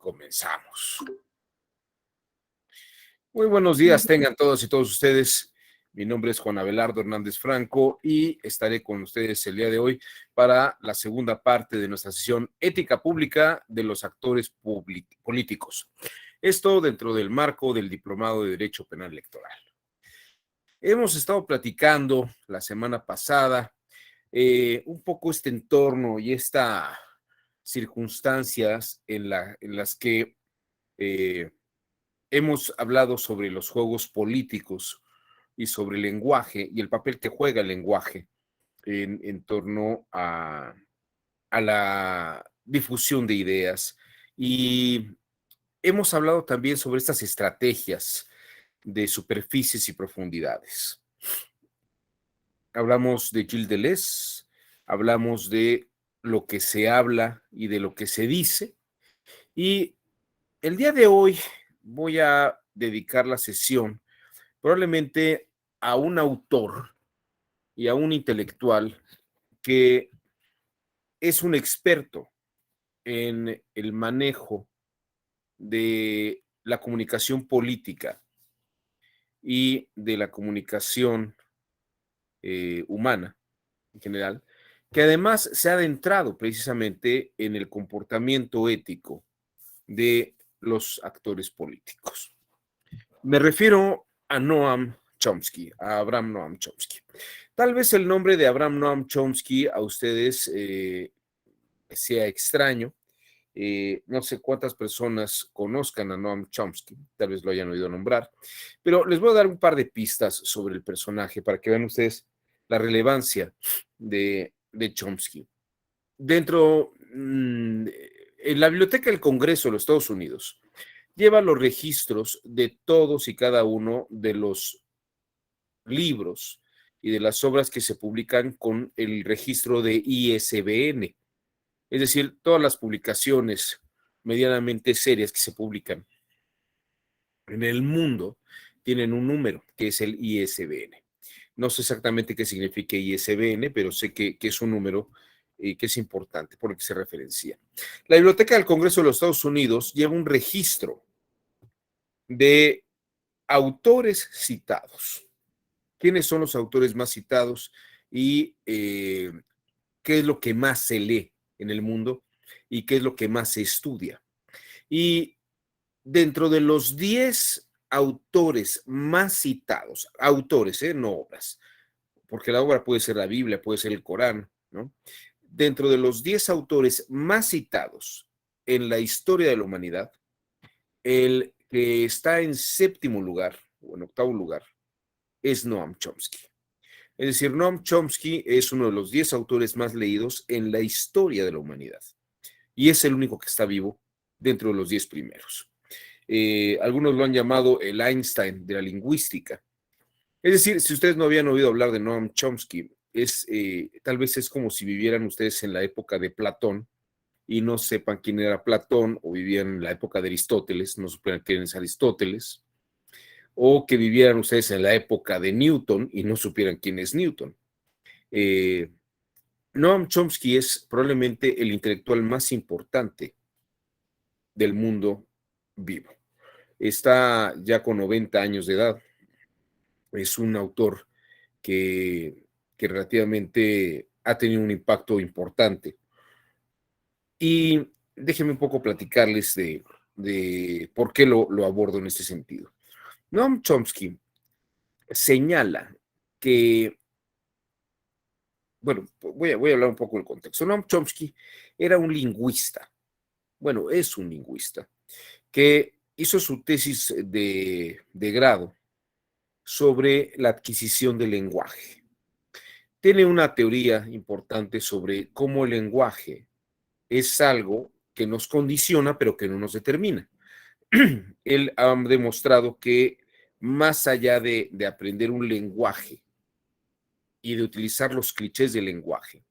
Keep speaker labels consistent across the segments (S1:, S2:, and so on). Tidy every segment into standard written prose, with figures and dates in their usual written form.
S1: comenzamos. Muy buenos días tengan todos y todos ustedes. Mi nombre es Juan Abelardo Hernández Franco y estaré con ustedes el día de hoy para la segunda parte de nuestra sesión Ética Pública de los Actores Políticos. Esto dentro del marco del Diplomado de Derecho Penal Electoral. Hemos estado platicando la semana pasada un poco este entorno y estas circunstancias en las que hemos hablado sobre los juegos políticos y sobre el lenguaje y el papel que juega el lenguaje en torno a la difusión de ideas. Y hemos hablado también sobre estas estrategias de superficies y profundidades. Hablamos de Gilles Deleuze, hablamos de lo que se habla y de lo que se dice. Y el día de hoy voy a dedicar la sesión probablemente a un autor y a un intelectual que es un experto en el manejo de la comunicación política y de la comunicación humana en general, que además se ha adentrado precisamente en el comportamiento ético de los actores políticos. Me refiero a Noam Chomsky, a Abraham Noam Chomsky. Tal vez el nombre de Abraham Noam Chomsky a ustedes sea extraño. No sé cuántas personas conozcan a Noam Chomsky, tal vez lo hayan oído nombrar, pero les voy a dar un par de pistas sobre el personaje para que vean ustedes la relevancia de Chomsky. Dentro, en la Biblioteca del Congreso de los Estados Unidos, lleva los registros de todos y cada uno de los libros y de las obras que se publican con el registro de ISBN. Es decir, todas las publicaciones medianamente serias que se publican en el mundo tienen un número, que es el ISBN. No sé exactamente qué significa ISBN, pero sé que es un número que es importante, por el que se referencia. La Biblioteca del Congreso de los Estados Unidos lleva un registro de autores citados. ¿Quiénes son los autores más citados y qué es lo que más se lee en el mundo y qué es lo que más se estudia? Y dentro de los 10 autores más citados, autores, no obras, porque la obra puede ser la Biblia, puede ser el Corán, ¿no? Dentro de los 10 autores más citados en la historia de la humanidad, el que está en séptimo lugar, o en octavo lugar, es Noam Chomsky. Es decir, Noam Chomsky es uno de los 10 autores más leídos en la historia de la humanidad. Y es el único que está vivo dentro de los 10 primeros. Algunos lo han llamado el Einstein de la lingüística. Es decir, si ustedes no habían oído hablar de Noam Chomsky, tal vez es como si vivieran ustedes en la época de Platón y no sepan quién era Platón, o vivían en la época de Aristóteles, no supieran quién es Aristóteles, o que vivieran ustedes en la época de Newton y no supieran quién es Newton. Noam Chomsky es probablemente el intelectual más importante del mundo vivo. Está ya con 90 años de edad. Es un autor que relativamente ha tenido un impacto importante. Y déjenme un poco platicarles de por qué lo abordo en este sentido. Noam Chomsky señala que, bueno, voy a hablar un poco del contexto. Noam Chomsky era un lingüista, bueno, es un lingüista, que hizo su tesis de grado sobre la adquisición del lenguaje. Tiene una teoría importante sobre cómo el lenguaje es algo que nos condiciona, pero que no nos determina. Él ha demostrado que más allá de aprender un lenguaje y de utilizar los clichés del lenguaje,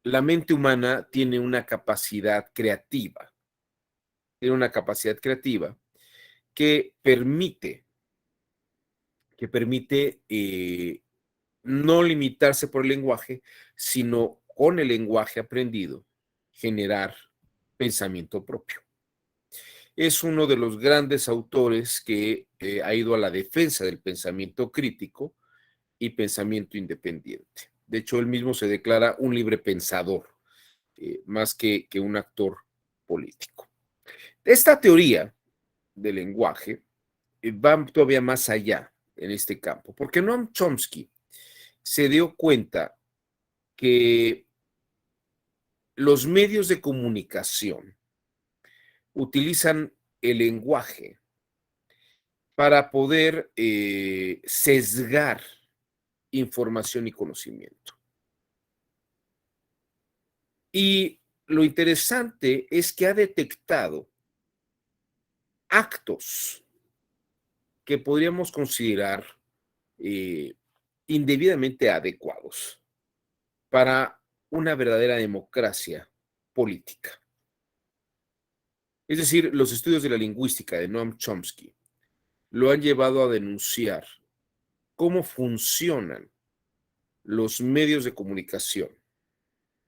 S1: la mente humana tiene una capacidad creativa. Tiene una capacidad creativa que permite no limitarse por el lenguaje, sino con el lenguaje aprendido, generar pensamiento propio. Es uno de los grandes autores que ha ido a la defensa del pensamiento crítico y pensamiento independiente. De hecho, él mismo se declara un libre pensador, más que un actor político. Esta teoría del lenguaje va todavía más allá en este campo, porque Noam Chomsky se dio cuenta que los medios de comunicación utilizan el lenguaje para poder sesgar información y conocimiento. Y lo interesante es que ha detectado actos que podríamos considerar eh, indebidamente adecuados para una verdadera democracia política. Es decir, los estudios de la lingüística de Noam Chomsky lo han llevado a denunciar cómo funcionan los medios de comunicación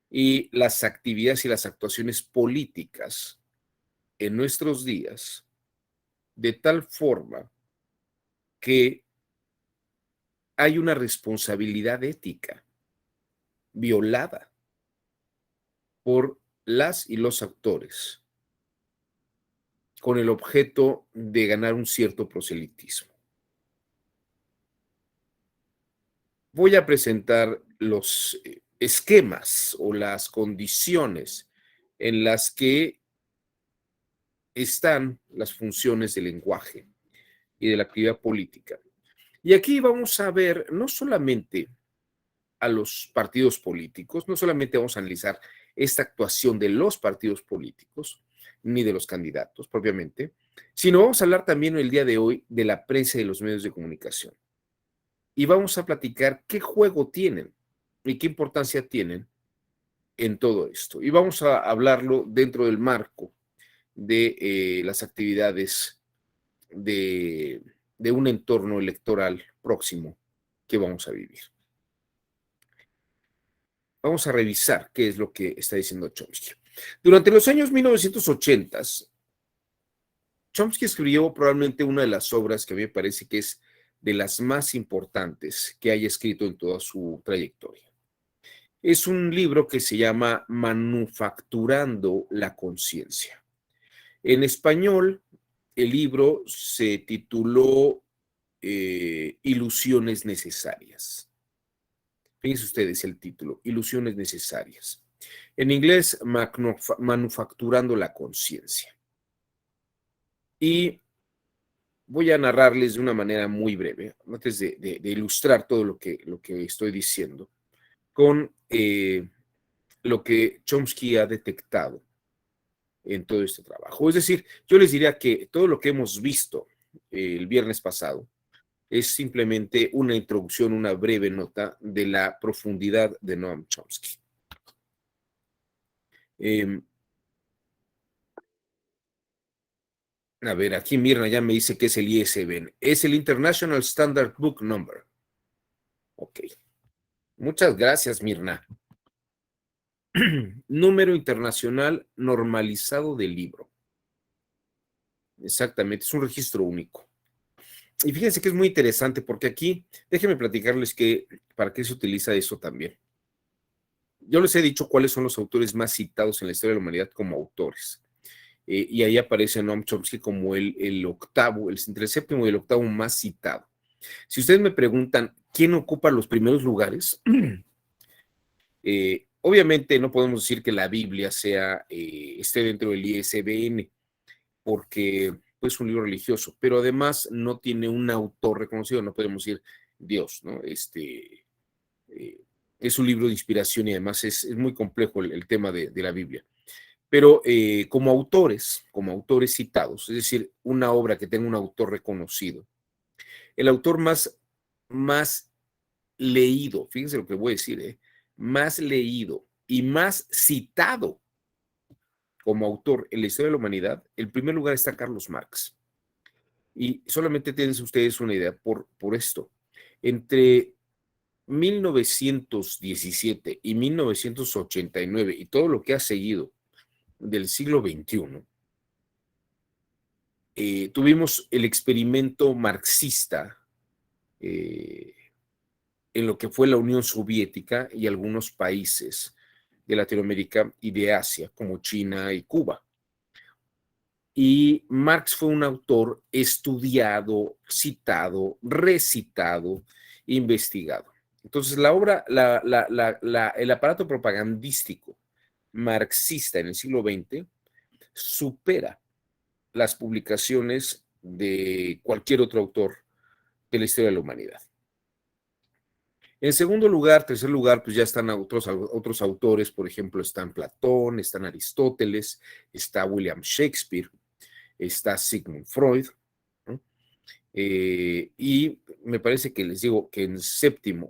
S1: y las actividades y las actuaciones políticas en nuestros días, de tal forma que hay una responsabilidad ética violada por las y los actores con el objeto de ganar un cierto proselitismo. Voy a presentar los esquemas o las condiciones en las que están las funciones del lenguaje y de la actividad política. Y aquí vamos a ver no solamente a los partidos políticos, no solamente vamos a analizar esta actuación de los partidos políticos, ni de los candidatos propiamente, sino vamos a hablar también el día de hoy de la prensa y de los medios de comunicación. Y vamos a platicar qué juego tienen y qué importancia tienen en todo esto. Y vamos a hablarlo dentro del marco de las actividades de un entorno electoral próximo que vamos a vivir. Vamos a revisar qué es lo que está diciendo Chomsky. Durante los años 1980, Chomsky escribió probablemente una de las obras que a mí me parece que es de las más importantes que haya escrito en toda su trayectoria. Es un libro que se llama Manufacturando la conciencia. En español, el libro se tituló Ilusiones necesarias. Fíjense ustedes el título, Ilusiones necesarias. En inglés, Manufacturando la conciencia. Y voy a narrarles de una manera muy breve, antes de ilustrar todo lo que estoy diciendo, con lo que Chomsky ha detectado en todo este trabajo. Es decir, yo les diría que todo lo que hemos visto el viernes pasado es simplemente una introducción, una breve nota de la profundidad de Noam Chomsky. A ver, aquí Mirna ya me dice que es el ISBN. Es el International Standard Book Number. Ok. Muchas gracias, Mirna. Número internacional normalizado del libro. Exactamente, es un registro único. Y fíjense que es muy interesante porque aquí, déjenme platicarles que para qué se utiliza eso también. Yo les he dicho cuáles son los autores más citados en la historia de la humanidad como autores. Y ahí aparece Noam Chomsky como el octavo, entre el séptimo y el octavo más citado. Si ustedes me preguntan quién ocupa los primeros lugares, obviamente no podemos decir que la Biblia esté dentro del ISBN, porque pues, es un libro religioso, pero además no tiene un autor reconocido, no podemos decir Dios, ¿no? Es un libro de inspiración y además es muy complejo el tema de la Biblia. Pero como autores citados, es decir, una obra que tenga un autor reconocido, el autor más leído, fíjense lo que voy a decir, más leído y más citado como autor en la historia de la humanidad, en primer lugar está Carlos Marx. Y solamente tienen ustedes una idea por esto. Entre 1917 y 1989 y todo lo que ha seguido del siglo XXI, tuvimos el experimento marxista en lo que fue la Unión Soviética y algunos países de Latinoamérica y de Asia, como China y Cuba. Y Marx fue un autor estudiado, citado, recitado, investigado. Entonces, el aparato propagandístico marxista en el siglo XX supera las publicaciones de cualquier otro autor de la historia de la humanidad. En segundo lugar, tercer lugar, pues ya están otros autores, por ejemplo, están Platón, están Aristóteles, está William Shakespeare, está Sigmund Freud, ¿no? Y me parece que les digo que en séptimo,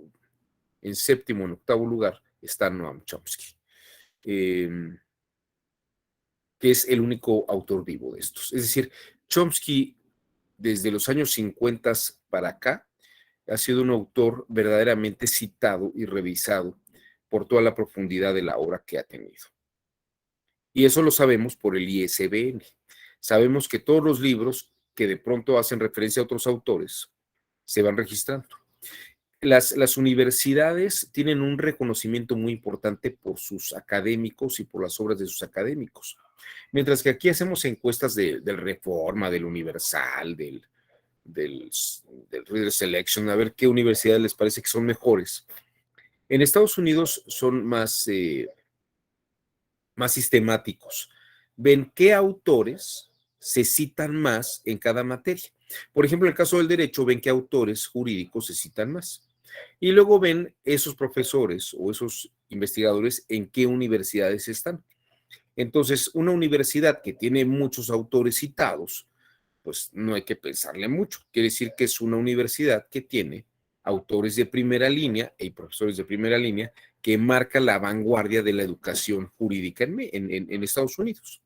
S1: en octavo lugar está Noam Chomsky, que es el único autor vivo de estos. Es decir, Chomsky, desde los años 50 para acá, ha sido un autor verdaderamente citado y revisado por toda la profundidad de la obra que ha tenido. Y eso lo sabemos por el ISBN. Sabemos que todos los libros que de pronto hacen referencia a otros autores se van registrando. Las universidades tienen un reconocimiento muy importante por sus académicos y por las obras de sus académicos. Mientras que aquí hacemos encuestas del Reforma, del Universal, del Reader Selection, a ver qué universidades les parece que son mejores. En Estados Unidos son más sistemáticos. Ven qué autores se citan más en cada materia. Por ejemplo, en el caso del derecho, ven qué autores jurídicos se citan más. Y luego ven esos profesores o esos investigadores en qué universidades están. Entonces, una universidad que tiene muchos autores citados, pues no hay que pensarle mucho. Quiere decir que es una universidad que tiene autores de primera línea y profesores de primera línea que marca la vanguardia de la educación jurídica en Estados Unidos.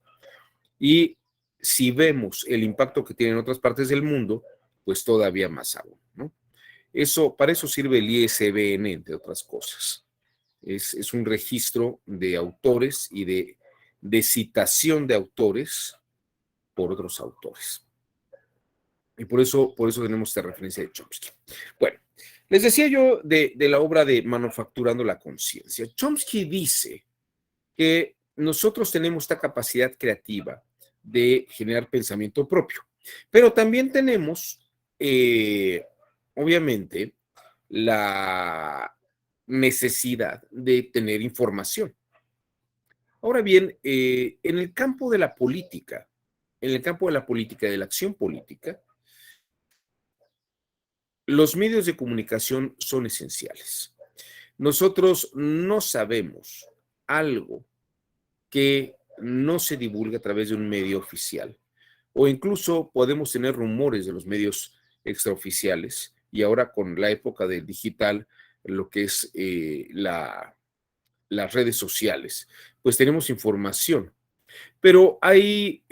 S1: Y si vemos el impacto que tiene en otras partes del mundo, pues todavía más aún, ¿no? Para eso sirve el ISBN, entre otras cosas. Es un registro de autores y de citación de autores por otros autores. Y por eso tenemos esta referencia de Chomsky. Bueno, les decía yo de la obra de Manufacturando la Conciencia. Chomsky dice que nosotros tenemos esta capacidad creativa de generar pensamiento propio, pero también tenemos, obviamente, la necesidad de tener información. Ahora bien, en el campo de la política, en el campo de la política, de la acción política, los medios de comunicación son esenciales. Nosotros no sabemos algo que no se divulgue a través de un medio oficial, o incluso podemos tener rumores de los medios extraoficiales, y ahora con la época del digital, lo que es las redes sociales, pues tenemos información, pero hay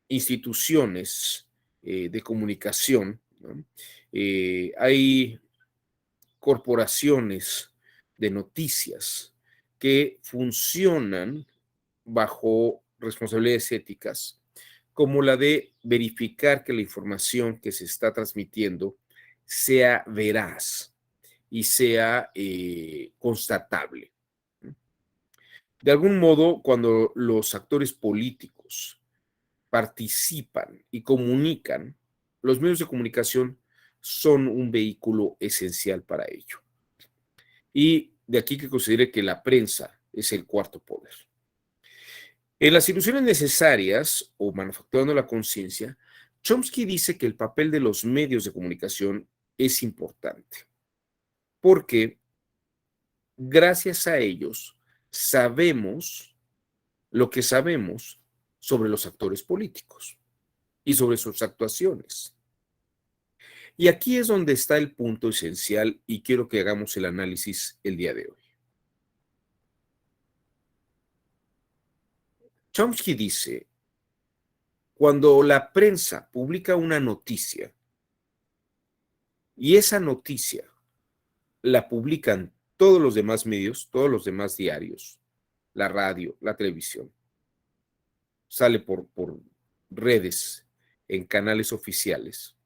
S1: instituciones de comunicación, ¿no? Hay corporaciones de noticias que funcionan bajo responsabilidades éticas, como la de verificar que la información que se está transmitiendo sea veraz y sea constatable. De algún modo, cuando los actores políticos participan y comunican, los medios de comunicación son un vehículo esencial para ello. Y de aquí que considere que la prensa es el cuarto poder. En las ilusiones necesarias, o manufacturando la conciencia, Chomsky dice que el papel de los medios de comunicación es importante, porque gracias a ellos sabemos lo que sabemos sobre los actores políticos y sobre sus actuaciones. Y aquí es donde está el punto esencial y quiero que hagamos el análisis el día de hoy. Chomsky dice, cuando la prensa publica una noticia y esa noticia la publican todos los demás medios, todos los demás diarios, la radio, la televisión, sale por redes, en canales oficiales,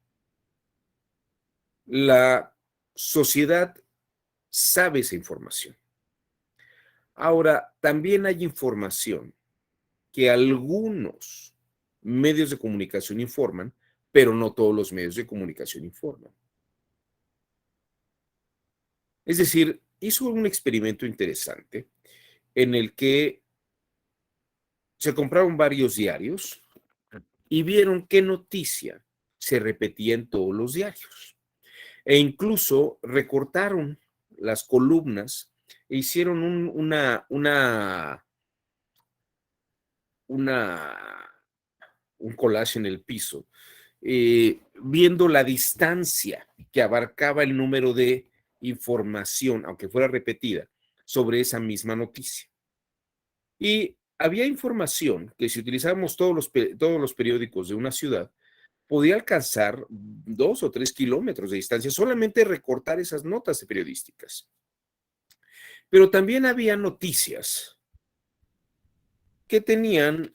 S1: la sociedad sabe esa información. Ahora, también hay información que algunos medios de comunicación informan, pero no todos los medios de comunicación informan. Es decir, hizo un experimento interesante en el que se compraron varios diarios y vieron qué noticia se repetía en todos los diarios. E incluso recortaron las columnas e hicieron una, un collage en el piso, viendo la distancia que abarcaba el número de información, aunque fuera repetida, sobre esa misma noticia. Y había información que si utilizábamos todos los periódicos de una ciudad, podía alcanzar 2 o 3 kilómetros de distancia, solamente recortar esas notas periodísticas. Pero también había noticias que tenían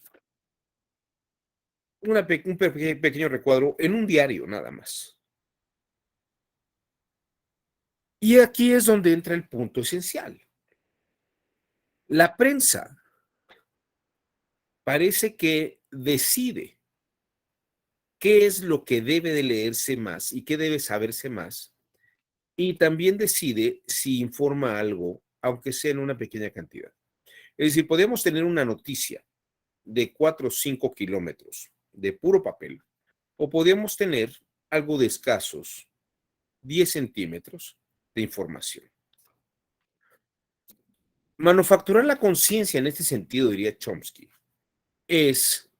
S1: un pequeño recuadro en un diario nada más. Y aquí es donde entra el punto esencial. La prensa parece que decide qué es lo que debe de leerse más y qué debe saberse más, y también decide si informa algo, aunque sea en una pequeña cantidad. Es decir, podemos tener una noticia de 4 o 5 kilómetros de puro papel, o podemos tener algo de escasos 10 centímetros de información. Manufacturar la conciencia en este sentido, diría Chomsky, es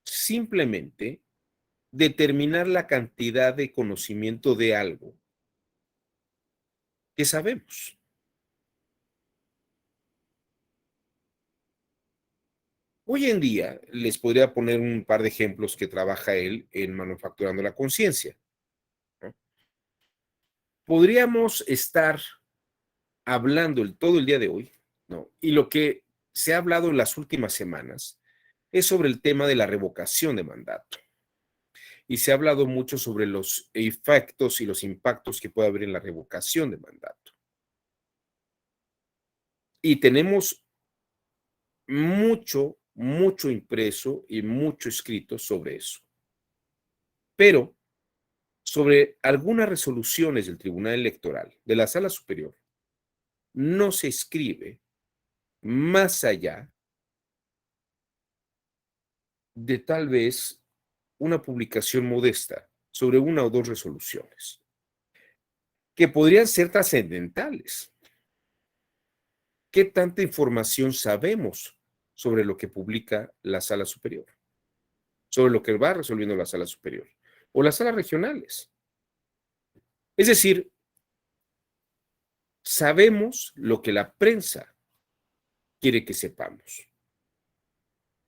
S1: simplemente determinar la cantidad de conocimiento de algo que sabemos. Hoy en día, les podría poner un par de ejemplos que trabaja él en Manufacturando la Conciencia, ¿no? Podríamos estar hablando todo el día de hoy, ¿no? Y lo que se ha hablado en las últimas semanas es sobre el tema de la revocación de mandato. Y se ha hablado mucho sobre los efectos y los impactos que puede haber en la revocación de mandato. Y tenemos mucho impreso y mucho escrito sobre eso. Pero sobre algunas resoluciones del Tribunal Electoral, de la Sala Superior, no se escribe más allá de tal vez una publicación modesta sobre una o dos resoluciones, que podrían ser trascendentales. ¿Qué tanta información sabemos sobre lo que publica la Sala Superior? Sobre lo que va resolviendo la Sala Superior o las salas regionales. Es decir, sabemos lo que la prensa quiere que sepamos.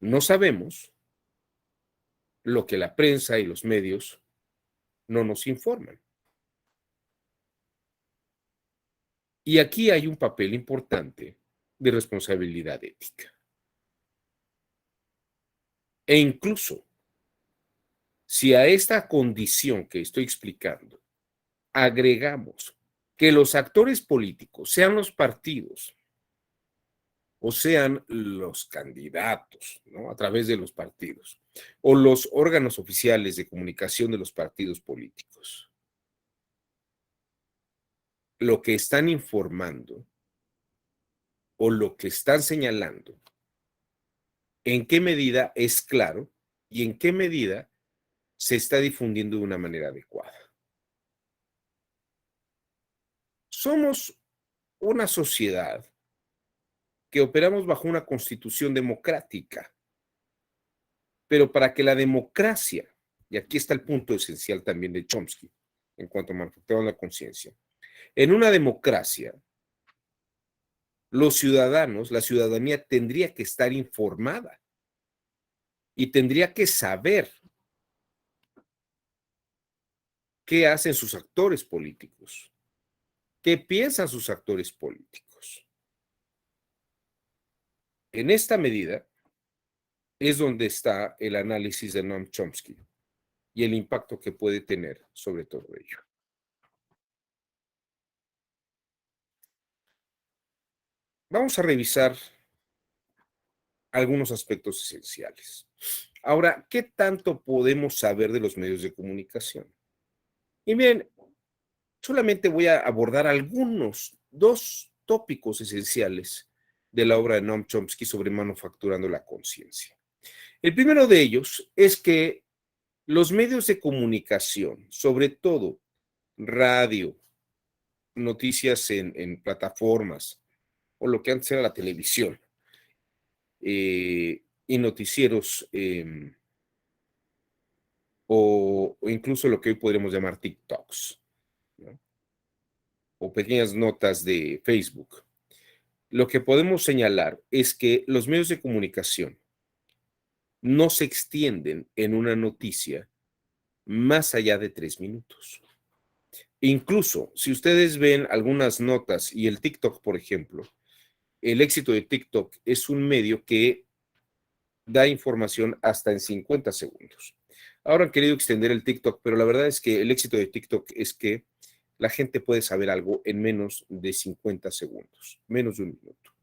S1: No sabemos lo que la prensa y los medios no nos informan. Y aquí hay un papel importante de responsabilidad ética. E incluso, si a esta condición que estoy explicando agregamos que los actores políticos, sean los partidos o sean los candidatos, ¿no? A través de los partidos, o los órganos oficiales de comunicación de los partidos políticos, lo que están informando o lo que están señalando, en qué medida es claro y en qué medida se está difundiendo de una manera adecuada. Somos una sociedad que operamos bajo una constitución democrática, pero para que la democracia, y aquí está el punto esencial también de Chomsky, en cuanto a manufacturar la conciencia, en una democracia, los ciudadanos, la ciudadanía tendría que estar informada y tendría que saber qué hacen sus actores políticos, qué piensan sus actores políticos. En esta medida, es donde está el análisis de Noam Chomsky y el impacto que puede tener sobre todo ello. Vamos a revisar algunos aspectos esenciales. Ahora, ¿qué tanto podemos saber de los medios de comunicación? Y bien, solamente voy a abordar dos tópicos esenciales de la obra de Noam Chomsky sobre manufacturando la conciencia. El primero de ellos es que los medios de comunicación, sobre todo radio, noticias en plataformas o lo que antes era la televisión y noticieros o incluso lo que hoy podríamos llamar TikToks, ¿no? O pequeñas notas de Facebook. Lo que podemos señalar es que los medios de comunicación no se extienden en una noticia más allá de 3 minutos. Incluso si ustedes ven algunas notas y el TikTok, por ejemplo, el éxito de TikTok es un medio que da información hasta en 50 segundos. Ahora han querido extender el TikTok, pero la verdad es que el éxito de TikTok es que la gente puede saber algo en menos de 50 segundos, menos de un minuto.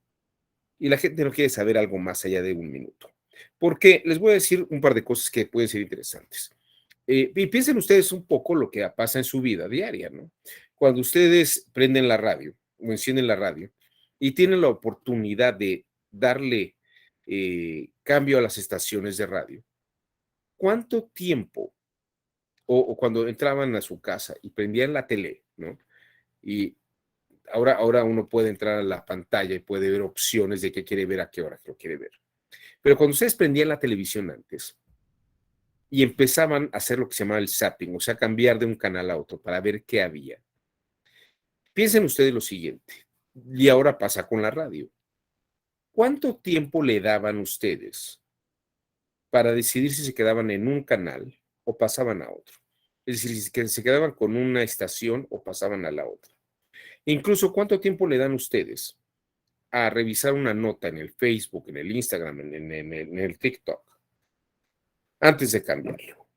S1: Y la gente no quiere saber algo más allá de un minuto. Porque les voy a decir un par de cosas que pueden ser interesantes. Y piensen ustedes un poco lo que pasa en su vida diaria, ¿no? Cuando ustedes prenden la radio o encienden la radio y tienen la oportunidad de darle cambio a las estaciones de radio, ¿cuánto tiempo, o cuando entraban a su casa y prendían la tele, ¿no? Y ahora uno puede entrar a la pantalla y puede ver opciones de qué quiere ver, a qué hora lo quiere ver. Pero cuando ustedes prendían la televisión antes y empezaban a hacer lo que se llamaba el zapping, o sea, cambiar de un canal a otro para ver qué había, piensen ustedes lo siguiente, y ahora pasa con la radio. ¿Cuánto tiempo le daban ustedes para decidir si se quedaban en un canal o pasaban a otro? Es decir, si se quedaban con una estación o pasaban a la otra. Incluso, ¿cuánto tiempo le dan ustedes a revisar una nota en el Facebook, en el Instagram, en el TikTok, antes de cambiarlo?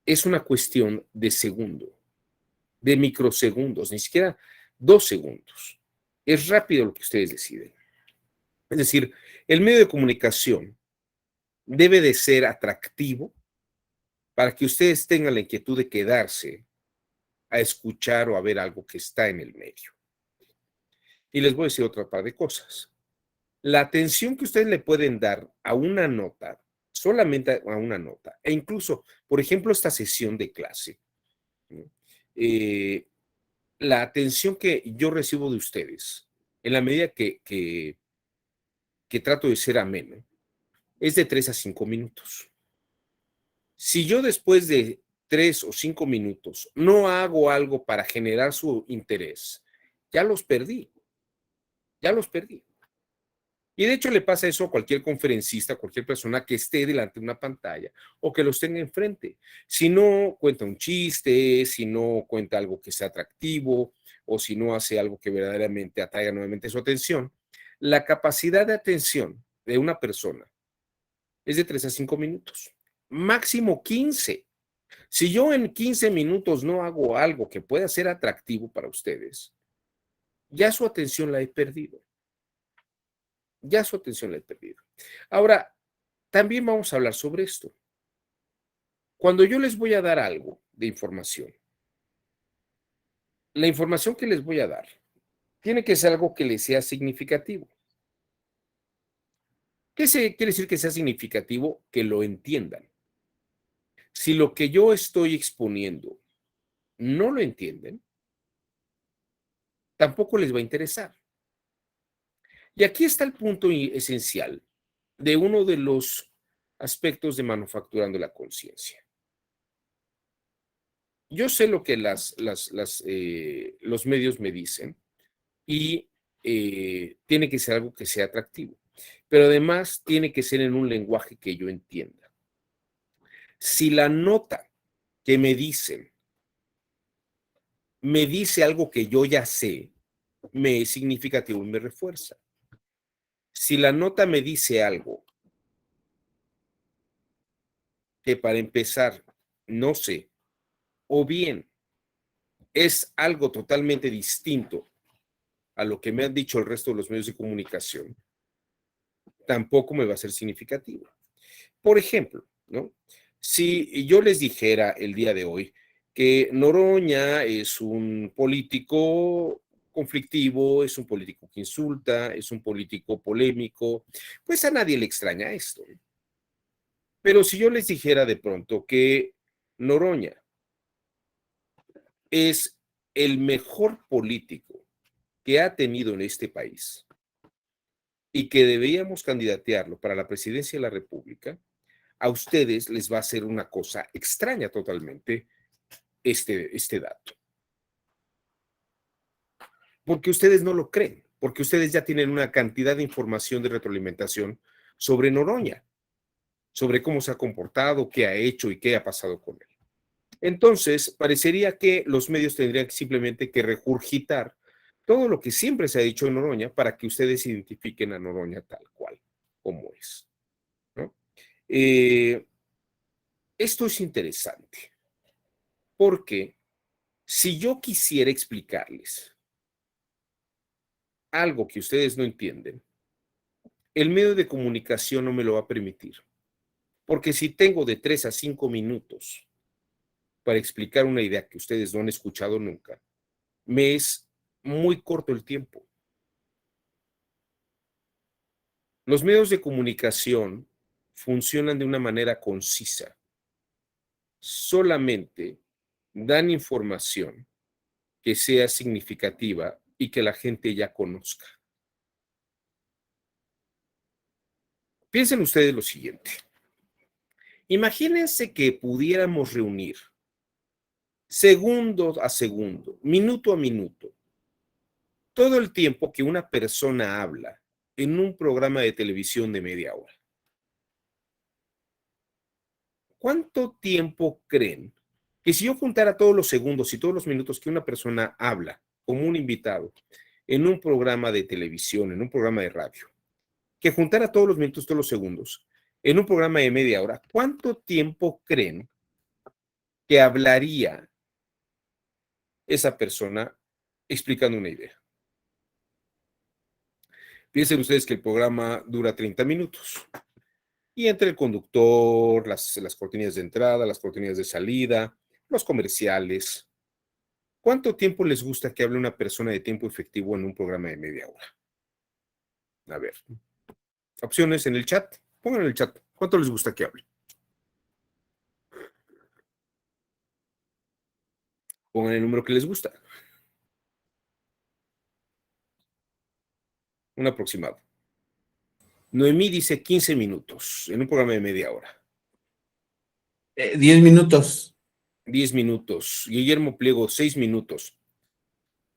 S1: Es una cuestión de segundo, de microsegundos, ni siquiera 2 segundos. Es rápido lo que ustedes deciden. Es decir, el medio de comunicación debe de ser atractivo para que ustedes tengan la inquietud de quedarse a escuchar o a ver algo que está en el medio. Y les voy a decir otra par de cosas. La atención que ustedes le pueden dar a una nota, solamente a una nota, e incluso, por ejemplo, esta sesión de clase, ¿no? La atención que yo recibo de ustedes, en la medida que trato de ser ameno, es de 3 a 5 minutos. Si yo después de 3 o 5 minutos no hago algo para generar su interés, ya los perdí, ya los perdí. Y de hecho le pasa eso a cualquier conferencista, a cualquier persona que esté delante de una pantalla o que los tenga enfrente. Si no cuenta un chiste, si no cuenta algo que sea atractivo o si no hace algo que verdaderamente atraiga nuevamente su atención, la capacidad de atención de una persona es de 3 a 5 minutos, máximo 15. Si yo en 15 minutos no hago algo que pueda ser atractivo para ustedes, ya su atención la he perdido. Ya su atención la he perdido. Ahora, también vamos a hablar sobre esto. Cuando yo les voy a dar algo de información, la información que les voy a dar tiene que ser algo que les sea significativo. Quiere decir que sea significativo? Que lo entiendan. Si lo que yo estoy exponiendo no lo entienden, tampoco les va a interesar. Y aquí está el punto esencial de uno de los aspectos de manufacturando la conciencia. Yo sé lo que los medios me dicen y tiene que ser algo que sea atractivo, pero además tiene que ser en un lenguaje que yo entienda. Si la nota que me dice algo que yo ya sé, me es significativo y me refuerza. Si la nota me dice algo que para empezar, no sé, o bien es algo totalmente distinto a lo que me han dicho el resto de los medios de comunicación, tampoco me va a ser significativo. Por ejemplo, ¿no? Si yo les dijera el día de hoy que Noroña es un político conflictivo, es un político que insulta, es un político polémico, pues a nadie le extraña esto. Pero si yo les dijera de pronto que Noroña es el mejor político que ha tenido en este país y que deberíamos candidatearlo para la presidencia de la República, a ustedes les va a hacer una cosa extraña totalmente este dato. Porque ustedes no lo creen, porque ustedes ya tienen una cantidad de información de retroalimentación sobre Noroña, sobre cómo se ha comportado, qué ha hecho y qué ha pasado con él. Entonces, parecería que los medios tendrían simplemente que regurgitar todo lo que siempre se ha dicho en Noroña para que ustedes identifiquen a Noroña tal cual, como es, ¿no? Esto es interesante, porque si yo quisiera explicarles algo que ustedes no entienden, el medio de comunicación no me lo va a permitir, porque si tengo de 3 a 5 minutos para explicar una idea que ustedes no han escuchado nunca, me es muy corto el tiempo. Los medios de comunicación funcionan de una manera concisa. Solamente dan información que sea significativa y que la gente ya conozca. Piensen ustedes lo siguiente. Imagínense que pudiéramos reunir segundo a segundo, minuto a minuto, todo el tiempo que una persona habla en un programa de televisión de media hora. ¿Cuánto tiempo creen que si yo juntara todos los segundos y todos los minutos que una persona habla como un invitado en un programa de televisión, en un programa de radio, que juntara todos los minutos, todos los segundos en un programa de media hora, cuánto tiempo creen que hablaría esa persona explicando una idea? Piensen ustedes que el programa dura 30 minutos. Y entre el conductor, las cortinillas de entrada, las cortinillas de salida, los comerciales, ¿cuánto tiempo les gusta que hable una persona de tiempo efectivo en un programa de media hora? A ver, opciones en el chat. Pongan en el chat. ¿Cuánto les gusta que hable? Pongan el número que les gusta. Un aproximado. Noemí dice 15 minutos en un programa de media hora.
S2: 10 minutos.
S1: 10 minutos. Guillermo Pliego, 6 minutos.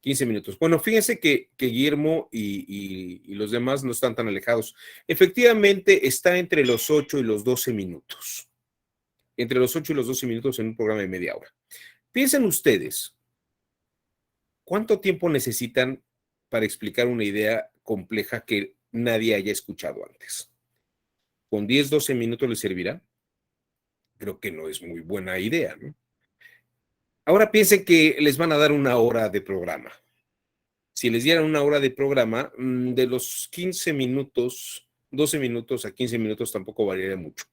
S1: 15 minutos. Bueno, fíjense que Guillermo y los demás no están tan alejados. Efectivamente, está entre los 8 y los 12 minutos. Entre los 8 y los 12 minutos en un programa de media hora. Piensen ustedes, ¿cuánto tiempo necesitan para explicar una idea compleja que nadie haya escuchado antes? ¿Con 10, 12 minutos les servirá? Creo que no es muy buena idea, ¿no? Ahora piensen que les van a dar una hora de programa. Si les dieran una hora de programa, de los 15 minutos, 12 minutos a 15 minutos tampoco variaría mucho.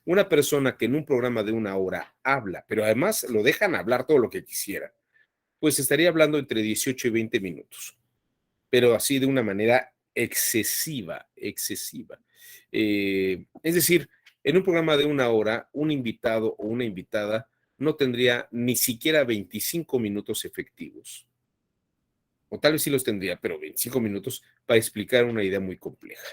S1: Una persona que en un programa de una hora habla, pero además lo dejan hablar todo lo que quisiera, pues estaría hablando entre 18 y 20 minutos, pero así de una manera excesiva, excesiva. Es decir, en un programa de una hora, un invitado o una invitada no tendría ni siquiera 25 minutos efectivos. O tal vez sí los tendría, pero 25 minutos para explicar una idea muy compleja,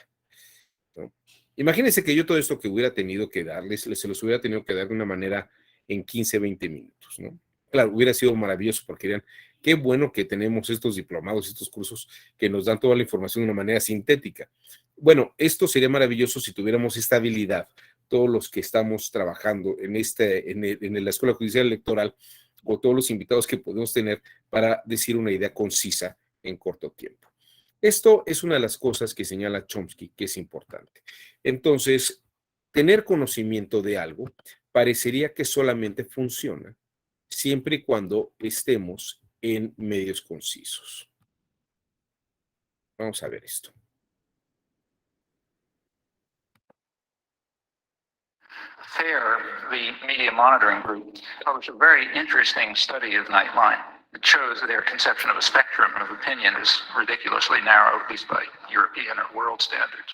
S1: ¿no? Imagínense que yo todo esto que hubiera tenido que darles, se los hubiera tenido que dar de una manera en 15, 20 minutos, ¿no? Claro, hubiera sido maravilloso porque dirían, qué bueno que tenemos estos diplomados, estos cursos que nos dan toda la información de una manera sintética. Bueno, esto sería maravilloso si tuviéramos esta habilidad, todos los que estamos trabajando en la Escuela Judicial Electoral, o todos los invitados que podemos tener para decir una idea concisa en corto tiempo. Esto es una de las cosas que señala Chomsky que es importante. Entonces, tener conocimiento de algo parecería que solamente funciona siempre y cuando estemos en medios concisos. Vamos a ver esto.
S2: FAIR, the Media Monitoring Group, published a very interesting study of Nightline. It shows that their conception of a spectrum of opinion is ridiculously narrow, at least by European or world standards.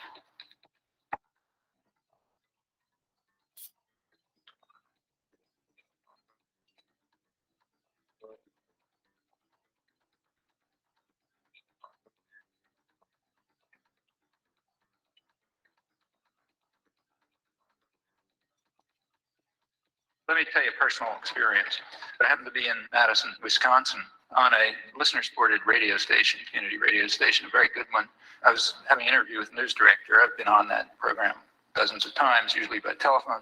S2: Let me tell you a personal experience. I happened to be in Madison, Wisconsin, on a listener-supported radio station, community radio station, a very good one. I was having an interview with the news director. I've been on that program dozens of times, usually by telephone.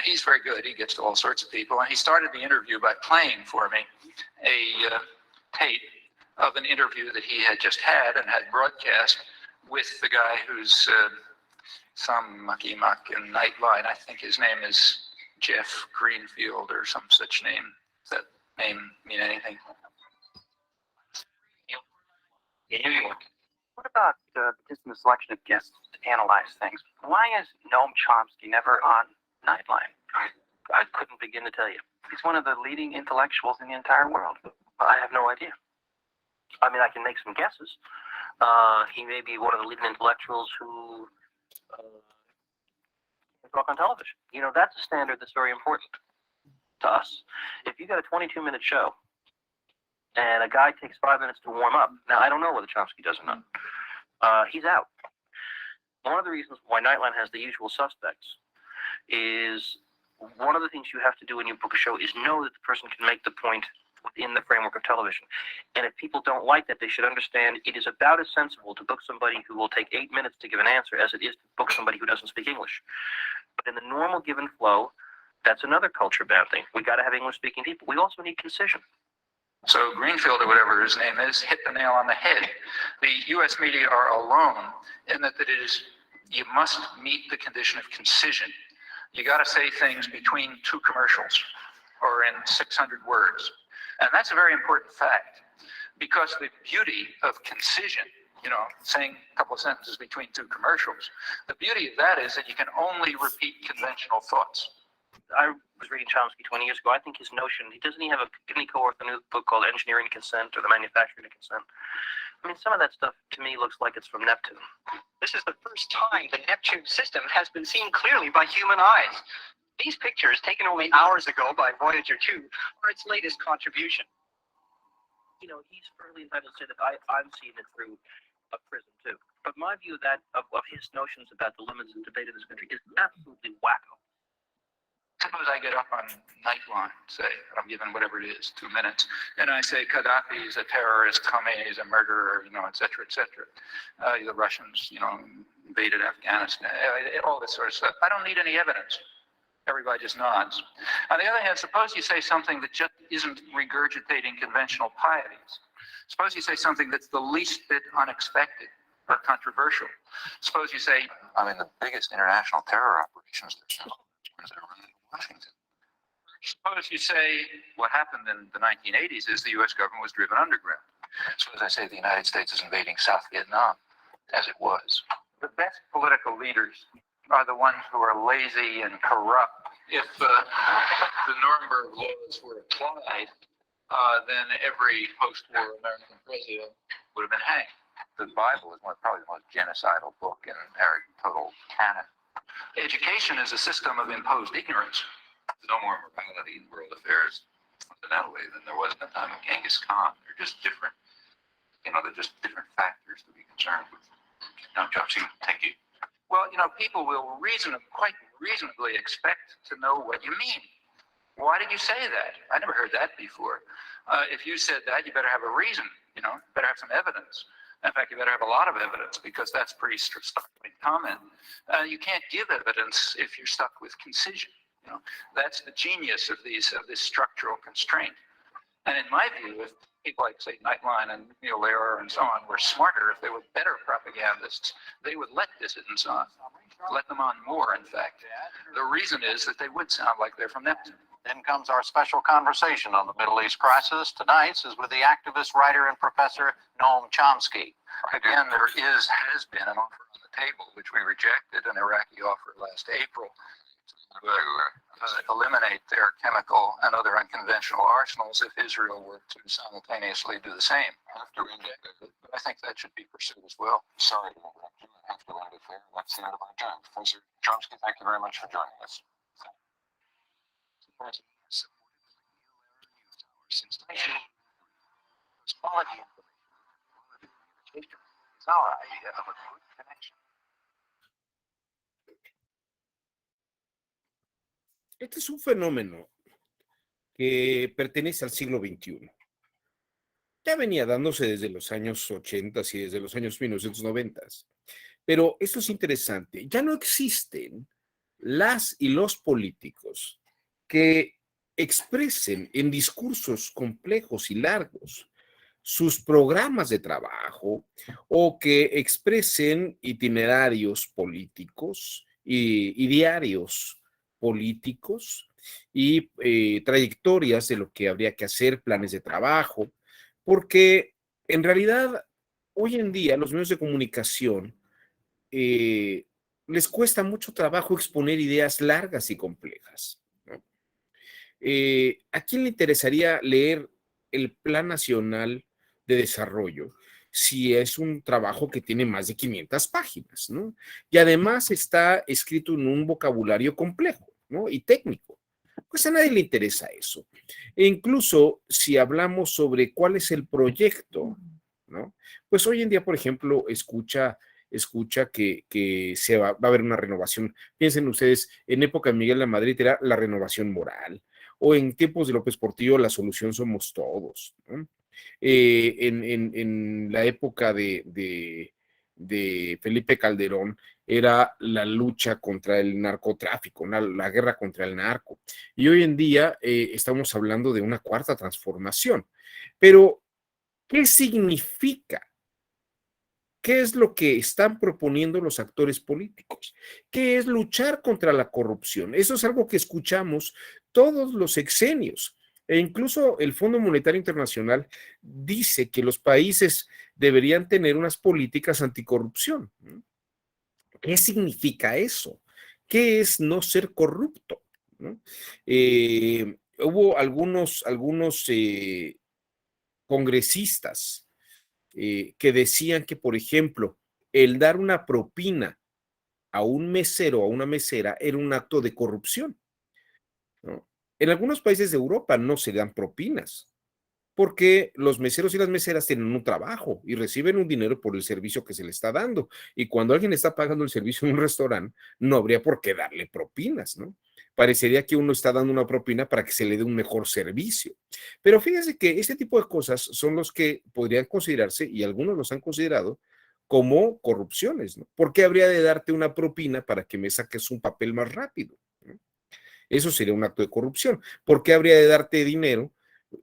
S2: He's very good. He gets to all sorts of people. And he started the interview by playing for me a tape of an interview that he had just had and had broadcast with the guy who's some mucky muck in Nightline. I think his name is Jeff Greenfield or some such name. Does that name mean anything? In New York.
S3: What about just the selection of guests to analyze things? Why is Noam Chomsky never on Nightline? I couldn't begin to tell you. He's one of the leading intellectuals in the entire world. I have no idea. I mean, I can make some guesses. He may be one of the leading intellectuals who talk on television. You know, that's a standard that's very important to us. If you got a 22-minute show and a guy takes 5 minutes to warm up, now I don't know whether Chomsky does or not. He's out. One of the reasons why Nightline has the usual suspects is one of the things you have to do when you book a show is know that the person can make the point within the framework of television. And if people don't like that, they should understand it is about as sensible to book somebody who will take 8 minutes to give an answer as it is to book somebody who doesn't speak English. But in the normal given flow, that's another culture-bound thing. We got to have English-speaking people. We also need concision.
S2: So Greenfield, or whatever his name is, hit the nail on the head. The U.S. media are alone in that it is, you must meet the condition of concision. You got to say things between two commercials or in 600 words. And that's a very important fact, because the beauty of concision, you know, saying a couple of sentences between two commercials, the beauty of that is that you can only repeat conventional thoughts.
S3: I was reading Chomsky 20 years ago. I think his notion, didn't he co-author a new book called Engineering Consent or The Manufacturing of Consent? I mean, some of that stuff to me looks like it's from Neptune.
S4: This is the first time the Neptune system has been seen clearly by human eyes. These pictures, taken only hours ago by Voyager 2, are its latest contribution.
S3: You know, he's fairly entitled to say that I'm seeing it through a prism too. But my view of that, of his notions about the limits of debate in this country is absolutely wacko.
S2: Suppose I get up on Nightline, say, I'm given whatever it is, 2 minutes, and I say Gaddafi is a terrorist, Khomeini is a murderer, you know, et cetera, et cetera. The Russians, you know, invaded Afghanistan, all this sort of stuff. I don't need any evidence. Everybody just nods. On the other hand, suppose you say something that just isn't regurgitating conventional pieties. Suppose you say something that's the least bit unexpected or controversial. Suppose you say, I mean, the biggest international terror operations that run in Washington. Suppose you say what happened in the 1980s is the U.S. government was driven underground. Suppose I say the United States is invading South Vietnam, as it was. The best political leaders are the ones who are lazy and corrupt. If the Nuremberg laws were applied, then every post-war American president would have been hanged. The Bible is probably the most genocidal book in our total canon. Education is a system of imposed ignorance. There's no more morality in world affairs fundamentally than there was in the time of Genghis Khan. They're just different, you know, they're just different factors to be concerned with. No, Chomsky, thank you. Well, you know, people will quite reasonably expect to know what you mean. Why did you say that? I never heard that before. If you said that, you better have a reason, you know, better have some evidence. In fact, you better have a lot of evidence, because that's pretty startling comment. You can't give evidence if you're stuck with concision. You know, that's the genius of this structural constraint. And in my view, if people like, say, Nightline and Neil Lehrer and so on were smarter, if they were better propagandists, they would let dissidents on. let them on more, in fact. The reason is that they would sound like they're from Neptune.
S5: Then comes our special conversation on the Middle East crisis. Tonight's is with the activist, writer, and professor Noam Chomsky.
S2: Again, there has been an offer on the table, which we rejected, an Iraqi offer last April, to eliminate their chemical and other unconventional arsenals if Israel were to simultaneously do the same. But I think that should be pursued as well.
S5: Sorry to interrupt you. I have to end it there. That's the end of our time. Professor Chomsky, thank you very much for joining us.
S3: Since 19, quality information is our idea of a good connection.
S1: Este es un fenómeno que pertenece al siglo XXI. Ya venía dándose desde los años 80 y desde los años 1990. Pero esto es interesante. Ya no existen las y los políticos que expresen en discursos complejos y largos sus programas de trabajo o que expresen itinerarios políticos y diarios políticos y trayectorias de lo que habría que hacer, planes de trabajo, porque en realidad hoy en día los medios de comunicación les cuesta mucho trabajo exponer ideas largas y complejas, ¿no? ¿A quién le interesaría leer el Plan Nacional de Desarrollo si es un trabajo que tiene más de 500 páginas, ¿no? Y además está escrito en un vocabulario complejo, ¿no? Y técnico. Pues a nadie le interesa eso. E incluso si hablamos sobre cuál es el proyecto, ¿no? Pues hoy en día, por ejemplo, escucha que va a haber una renovación. Piensen ustedes, en época de Miguel de la Madrid era la renovación moral, o en tiempos de López Portillo la solución somos todos, ¿no? En la época de Felipe Calderón era la lucha contra el narcotráfico, la guerra contra el narco. Y hoy en día estamos hablando de una cuarta transformación. Pero, ¿qué significa? ¿Qué es lo que están proponiendo los actores políticos? ¿Qué es luchar contra la corrupción? Eso es algo que escuchamos todos los sexenios. E incluso el Fondo Monetario Internacional dice que los países deberían tener unas políticas anticorrupción. ¿Qué significa eso? ¿Qué es no ser corrupto? ¿No? Hubo algunos congresistas que decían que, por ejemplo, el dar una propina a un mesero o a una mesera era un acto de corrupción, ¿no? En algunos países de Europa no se dan propinas, porque los meseros y las meseras tienen un trabajo y reciben un dinero por el servicio que se le está dando. Y cuando alguien está pagando el servicio en un restaurante, no habría por qué darle propinas, ¿no? Parecería que uno está dando una propina para que se le dé un mejor servicio. Pero fíjense que este tipo de cosas son los que podrían considerarse, y algunos los han considerado, como corrupciones, ¿no? ¿Por qué habría de darte una propina para que me saques un papel más rápido, ¿no? Eso sería un acto de corrupción. ¿Por qué habría de darte dinero,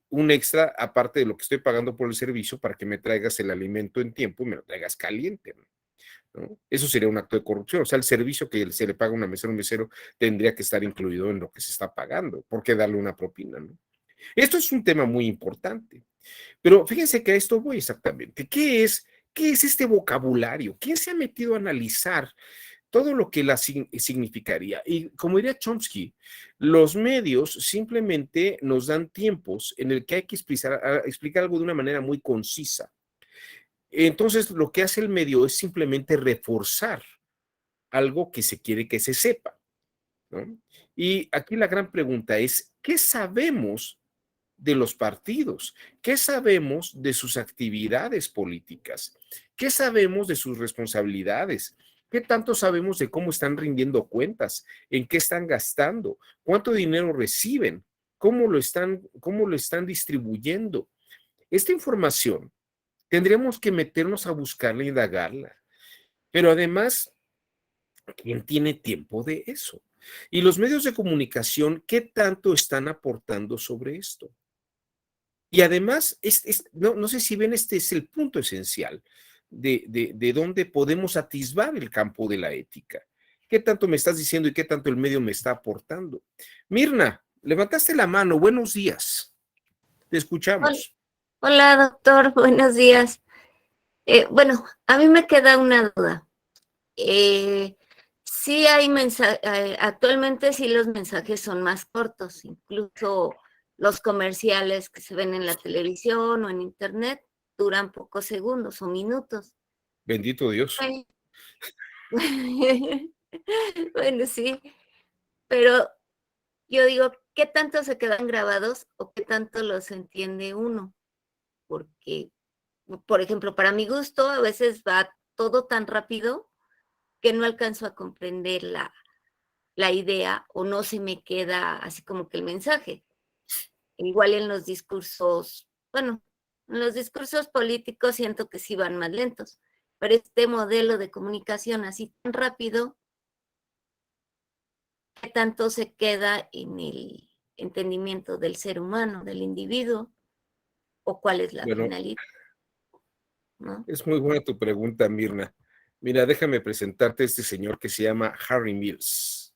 S1: un extra, aparte de lo que estoy pagando por el servicio, para que me traigas el alimento en tiempo y me lo traigas caliente, ¿no? Eso sería un acto de corrupción. O sea, el servicio que se le paga a una mesera o un mesero tendría que estar incluido en lo que se está pagando. ¿Por qué darle una propina, no? Esto es un tema muy importante. Pero fíjense que a esto voy exactamente. ¿Qué es este vocabulario? ¿Quién se ha metido a analizar todo lo que significaría? Y como diría Chomsky, los medios simplemente nos dan tiempos en el que hay que explicar algo de una manera muy concisa. Entonces, lo que hace el medio es simplemente reforzar algo que se quiere que se sepa, ¿no? Y aquí la gran pregunta es, ¿qué sabemos de los partidos? ¿Qué sabemos de sus actividades políticas? ¿Qué sabemos de sus responsabilidades? ¿Qué tanto sabemos de cómo están rindiendo cuentas? ¿En qué están gastando? ¿Cuánto dinero reciben? ¿Cómo lo están distribuyendo? Esta información tendríamos que meternos a buscarla e indagarla. Pero además, ¿quién tiene tiempo de eso? Y los medios de comunicación, ¿qué tanto están aportando sobre esto? Y además, no sé si ven, este es el punto esencial de dónde podemos atisbar el campo de la ética. qué tanto me estás diciendo y qué tanto el medio me está aportando. Mirna, levantaste la mano, buenos días, te escuchamos.
S6: Hola, doctor, buenos días. Bueno, a mí me queda una duda. Sí hay mensajes, actualmente sí los mensajes son más cortos, incluso los comerciales que se ven en la televisión o en internet duran pocos segundos o minutos.
S1: Bendito Dios.
S6: Bueno, sí, pero yo digo, ¿qué tanto se quedan grabados o qué tanto los entiende uno? Porque, por ejemplo, para mi gusto, a veces va todo tan rápido que no alcanzo a comprender la idea o no se me queda así como que el mensaje. Igual en los discursos, bueno, en los discursos políticos siento que sí van más lentos, pero este modelo de comunicación así tan rápido, ¿qué tanto se queda en el entendimiento del ser humano, del individuo, o cuál es la
S1: Bueno,
S6: finalidad, ¿no?
S1: es muy buena tu pregunta, Mirna. Mira, déjame presentarte a este señor que se llama Harry Mills.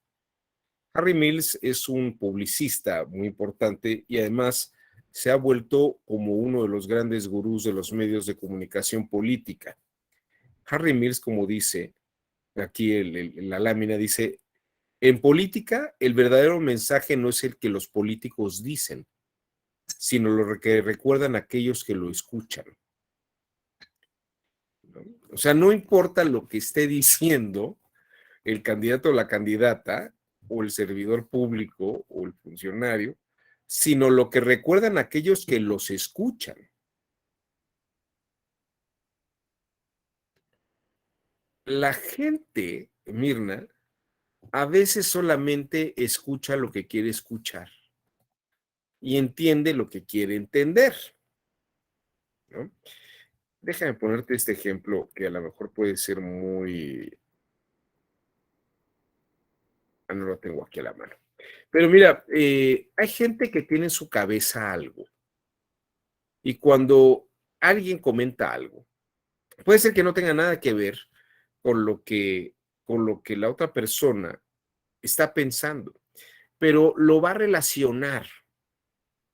S1: Harry Mills es un publicista muy importante y además se ha vuelto como uno de los grandes gurús de los medios de comunicación política. Harry Mills, como dice aquí la lámina, dice, en política el verdadero mensaje no es el que los políticos dicen, sino lo que recuerdan aquellos que lo escuchan, ¿no? O sea, no importa lo que esté diciendo el candidato o la candidata, o el servidor público, o el funcionario, sino lo que recuerdan aquellos que los escuchan. La gente, Mirna, a veces solamente escucha lo que quiere escuchar y entiende lo que quiere entender, ¿no? Déjame ponerte este ejemplo que a lo mejor puede ser muy... no lo tengo aquí a la mano. Pero mira, hay gente que tiene en su cabeza algo y cuando alguien comenta algo, puede ser que no tenga nada que ver con con lo que la otra persona está pensando, pero lo va a relacionar,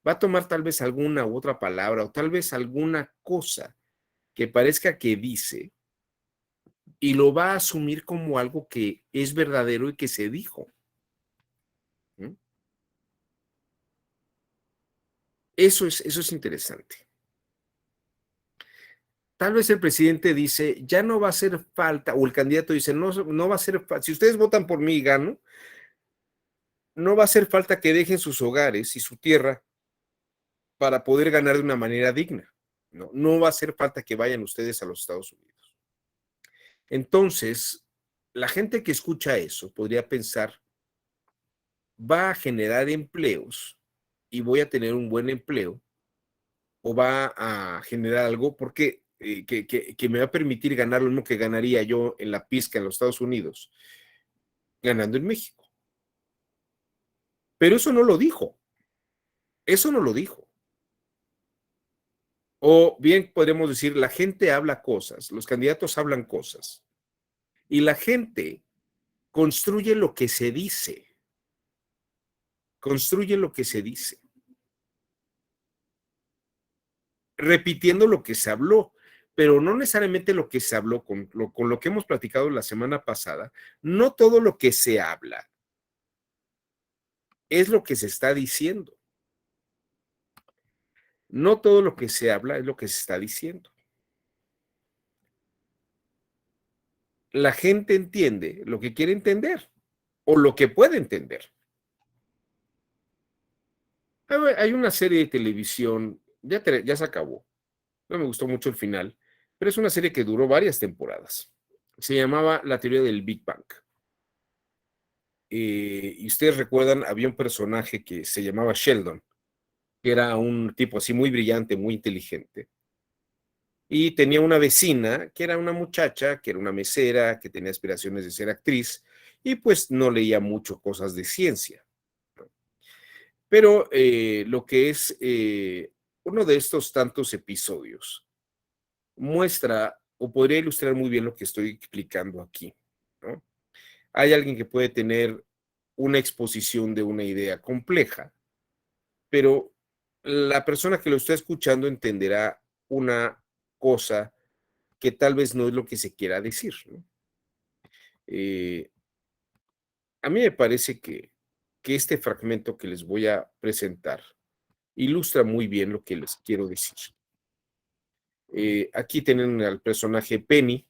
S1: va a tomar tal vez alguna u otra palabra o tal vez alguna cosa que parezca que dice y lo va a asumir como algo que es verdadero y que se dijo. ¿Mm? Eso es interesante. Tal vez el presidente dice, ya no va a hacer falta, o el candidato dice, no, no va a hacer falta, si ustedes votan por mí y gano, no va a hacer falta que dejen sus hogares y su tierra para poder ganar de una manera digna. No, no va a hacer falta que vayan ustedes a los Estados Unidos. Entonces, la gente que escucha eso podría pensar, va a generar empleos y voy a tener un buen empleo o va a generar algo porque que me va a permitir ganar lo mismo que ganaría yo en la pizca en los Estados Unidos, ganando en México. Pero eso no lo dijo. Eso no lo dijo. O bien podemos decir, la gente habla cosas, los candidatos hablan cosas y la gente construye lo que se dice. Construye lo que se dice. Repitiendo lo que se habló, pero no necesariamente lo que se habló con lo que hemos platicado la semana pasada. No todo lo que se habla es lo que se está diciendo. No todo lo que se habla es lo que se está diciendo. La gente entiende lo que quiere entender o lo que puede entender. Hay una serie de televisión, ya se acabó, no me gustó mucho el final, pero es una serie que duró varias temporadas. Se llamaba La teoría del Big Bang. Y ustedes recuerdan, había un personaje que se llamaba Sheldon, que era un tipo así muy brillante, muy inteligente. Y tenía una vecina que era una muchacha, que era una mesera, que tenía aspiraciones de ser actriz y pues no leía mucho cosas de ciencia. Pero lo que es uno de estos tantos episodios muestra o podría ilustrar muy bien lo que estoy explicando aquí, ¿no? hay alguien que puede tener una exposición de una idea compleja, pero la persona que lo está escuchando entenderá una cosa que tal vez no es lo que se quiera decir, ¿no? Eh, a mí me parece que este fragmento que les voy a presentar ilustra muy bien lo que les quiero decir. Aquí tienen al personaje Penny,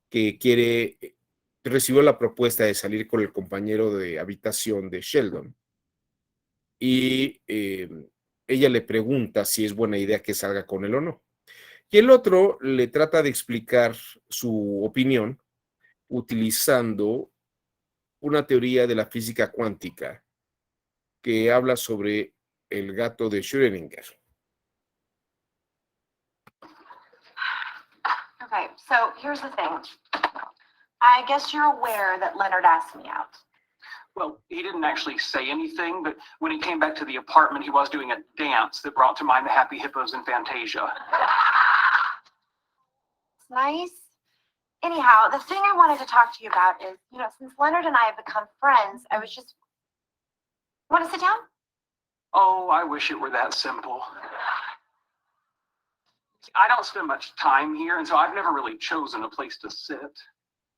S1: que recibió la propuesta de salir con el compañero de habitación de Sheldon, y ella le pregunta si es buena idea que salga con él o no. Y el otro le trata de explicar su opinión utilizando una teoría de la física cuántica que habla sobre el gato de Schrödinger.
S7: Okay, so here's the thing. I guess you're aware that Leonard asked me out.
S4: Well, he didn't actually say anything, but when he came back to the apartment, he was doing a dance that brought to mind the Happy Hippos in Fantasia.
S7: It's nice. Anyhow, the thing I wanted to talk to you about is, since Leonard and I have become friends, I was just. Want to sit down?
S4: Oh, I wish it were that simple. I don't spend much time here, and so I've never really chosen a place to sit.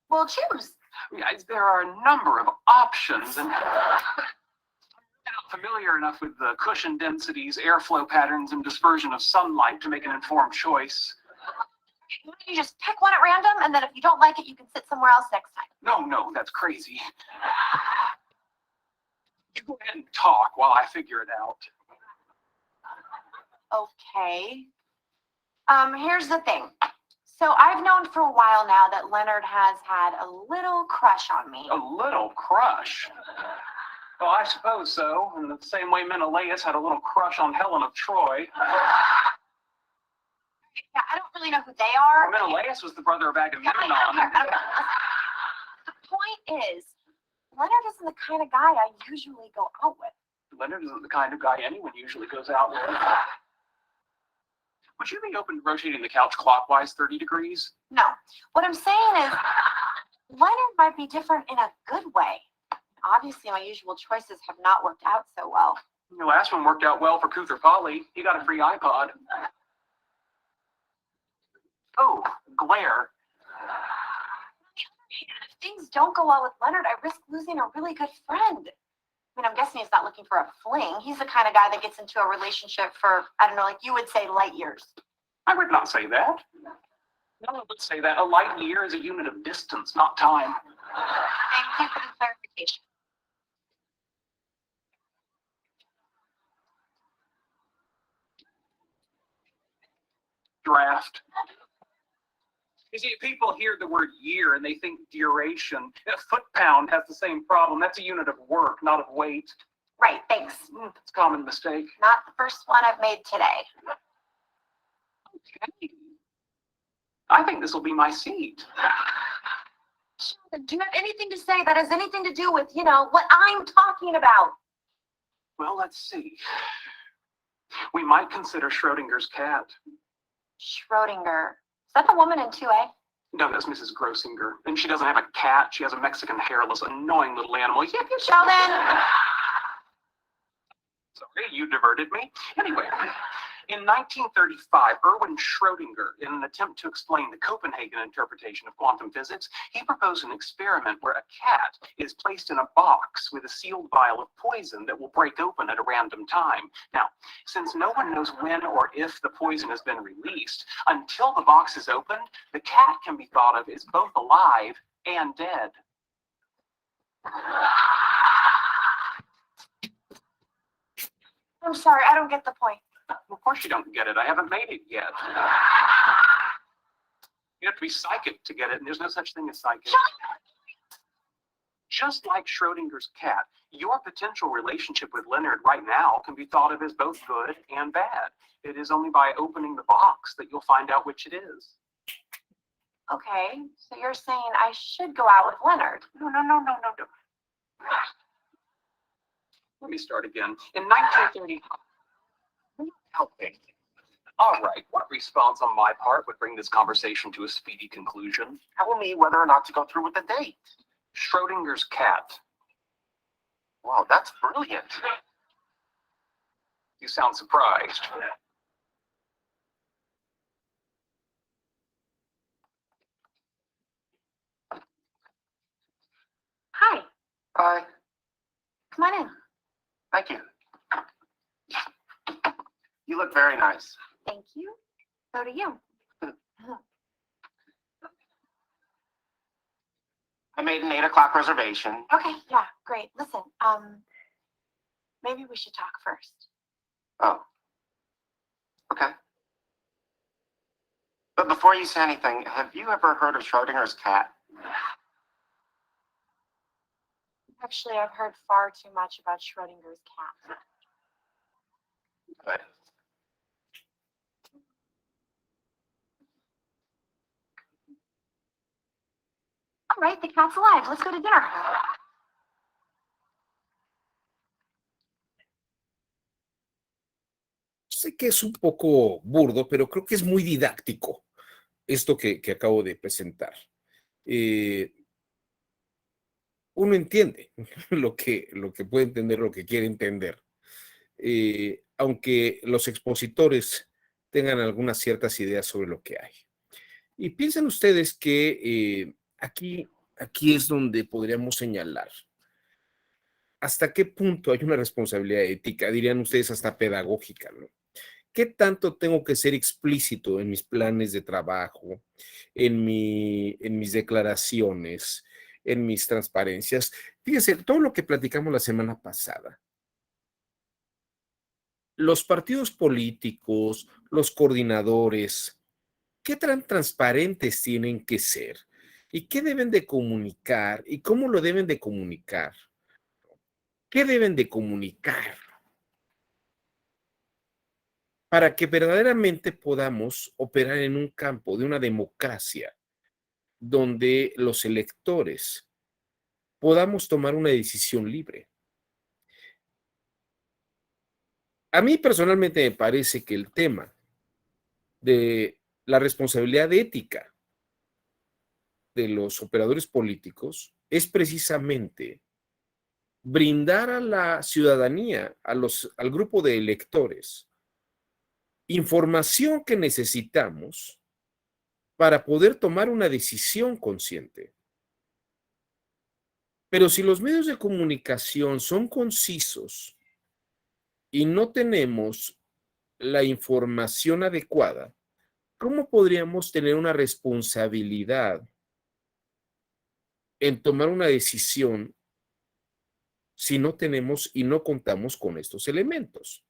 S7: Well, choose.
S4: Yeah, there are a number of options, and I'm not familiar enough with the cushion densities, airflow patterns, and dispersion of sunlight to make an informed choice.
S7: Why don't you just pick one at random, and then if you don't like it, you can sit somewhere else next time.
S4: No, that's crazy. You go ahead and talk while I figure it out.
S7: Okay. Here's the thing. So I've known for a while now that Leonard has had a little crush on me.
S4: A little crush? Well, I suppose so, in the same way Menelaus had a little crush on Helen of Troy.
S7: Yeah, I don't really know who they are.
S4: Menelaus was the brother of
S7: Yeah,
S4: Agamemnon.
S7: I don't care. The point is, Leonard isn't the kind of guy I usually go out with.
S4: Leonard isn't the kind of guy anyone usually goes out with. Would you be open to rotating the couch clockwise 30 degrees?
S7: No. What I'm saying is, Leonard might be different in a good way. Obviously, my usual choices have not worked out so well.
S4: The last one worked out well for Kuther Polly. He got a free iPod. Oh, glare.
S7: If things don't go well with Leonard, I risk losing a really good friend. I mean, I'm guessing he's not looking for a fling. He's the kind of guy that gets into a relationship for, I don't know, like you would say light years.
S4: I would not say that. No one would say that. A light year is a unit of distance, not time.
S7: Thank you for the clarification.
S4: Draft. You see, people hear the word year and they think duration. A foot-pound has the same problem. That's a unit of work, not of weight.
S7: Right, thanks.
S4: It's a common mistake.
S7: Not the first one I've made today.
S4: Okay. I think this will be my seat.
S7: Sheldon, do you have anything to say that has anything to do with, what I'm talking about?
S4: Well, let's see. We might consider Schrodinger's cat.
S7: Schrodinger. Is that the woman in 2A?
S4: No, that's Mrs. Grossinger. And she doesn't have a cat. She has a Mexican hairless, annoying little animal. Yep, yep.
S7: Sheldon!
S4: Sorry, you diverted me. Anyway, in 1935, Erwin Schrödinger, in an attempt to explain the Copenhagen interpretation of quantum physics, he proposed an experiment where a cat is placed in a box with a sealed vial of poison that will break open at a random time. Now, since no one knows when or if the poison has been released, until the box is opened, the cat can be thought of as both alive and dead.
S7: I'm sorry, I don't get the point.
S4: Of course you don't get it. I haven't made it yet. You have to be psychic to get it, and there's no such thing as psychic. Just like Schrodinger's cat, your potential relationship with Leonard right now can be thought of as both good and bad. It is only by opening the box that you'll find out which it is.
S7: Okay, so you're saying I should go out with Leonard.
S4: No. Let me start again. In 1930, helping. All right, what response on my part would bring this conversation to a speedy conclusion?
S8: Tell me whether or not to go through with the date.
S4: Schrodinger's cat.
S5: Wow, that's brilliant.
S4: You sound surprised.
S7: Hi,
S5: Hi,
S7: come on in.
S5: thank you. You look very nice.
S7: Thank you. So do you.
S5: I made an 8 o'clock reservation.
S7: Okay, yeah, great. Listen, maybe we should talk first.
S5: Oh. Okay. But before you say anything, have you ever heard of Schrodinger's cat?
S7: Actually, I've heard far too much about Schrodinger's cat.
S5: Good.
S7: All right, the cat's alive. Let's go to dinner.
S1: Sé que es un poco burdo, pero creo que es muy didáctico esto que acabo de presentar. Uno entiende lo que puede entender, lo que quiere entender, aunque los expositores tengan algunas ciertas ideas sobre lo que hay. Y piensen ustedes que aquí es donde podríamos señalar hasta qué punto hay una responsabilidad ética, dirían ustedes hasta pedagógica, ¿no? ¿Qué tanto tengo que ser explícito en mis planes de trabajo, en mis declaraciones, en mis transparencias? Fíjense, todo lo que platicamos la semana pasada. Los partidos políticos, los coordinadores, ¿qué tan transparentes tienen que ser? ¿Y qué deben de comunicar? ¿Y cómo lo deben de comunicar? ¿Qué deben de comunicar? Para que verdaderamente podamos operar en un campo de una democracia donde los electores podamos tomar una decisión libre. A mí personalmente me parece que el tema de la responsabilidad ética de los operadores políticos es precisamente brindar a la ciudadanía, al grupo de electores, información que necesitamos para poder tomar una decisión consciente. Pero si los medios de comunicación son concisos y no tenemos la información adecuada, ¿cómo podríamos tener una responsabilidad en tomar una decisión si no tenemos y no contamos con estos elementos?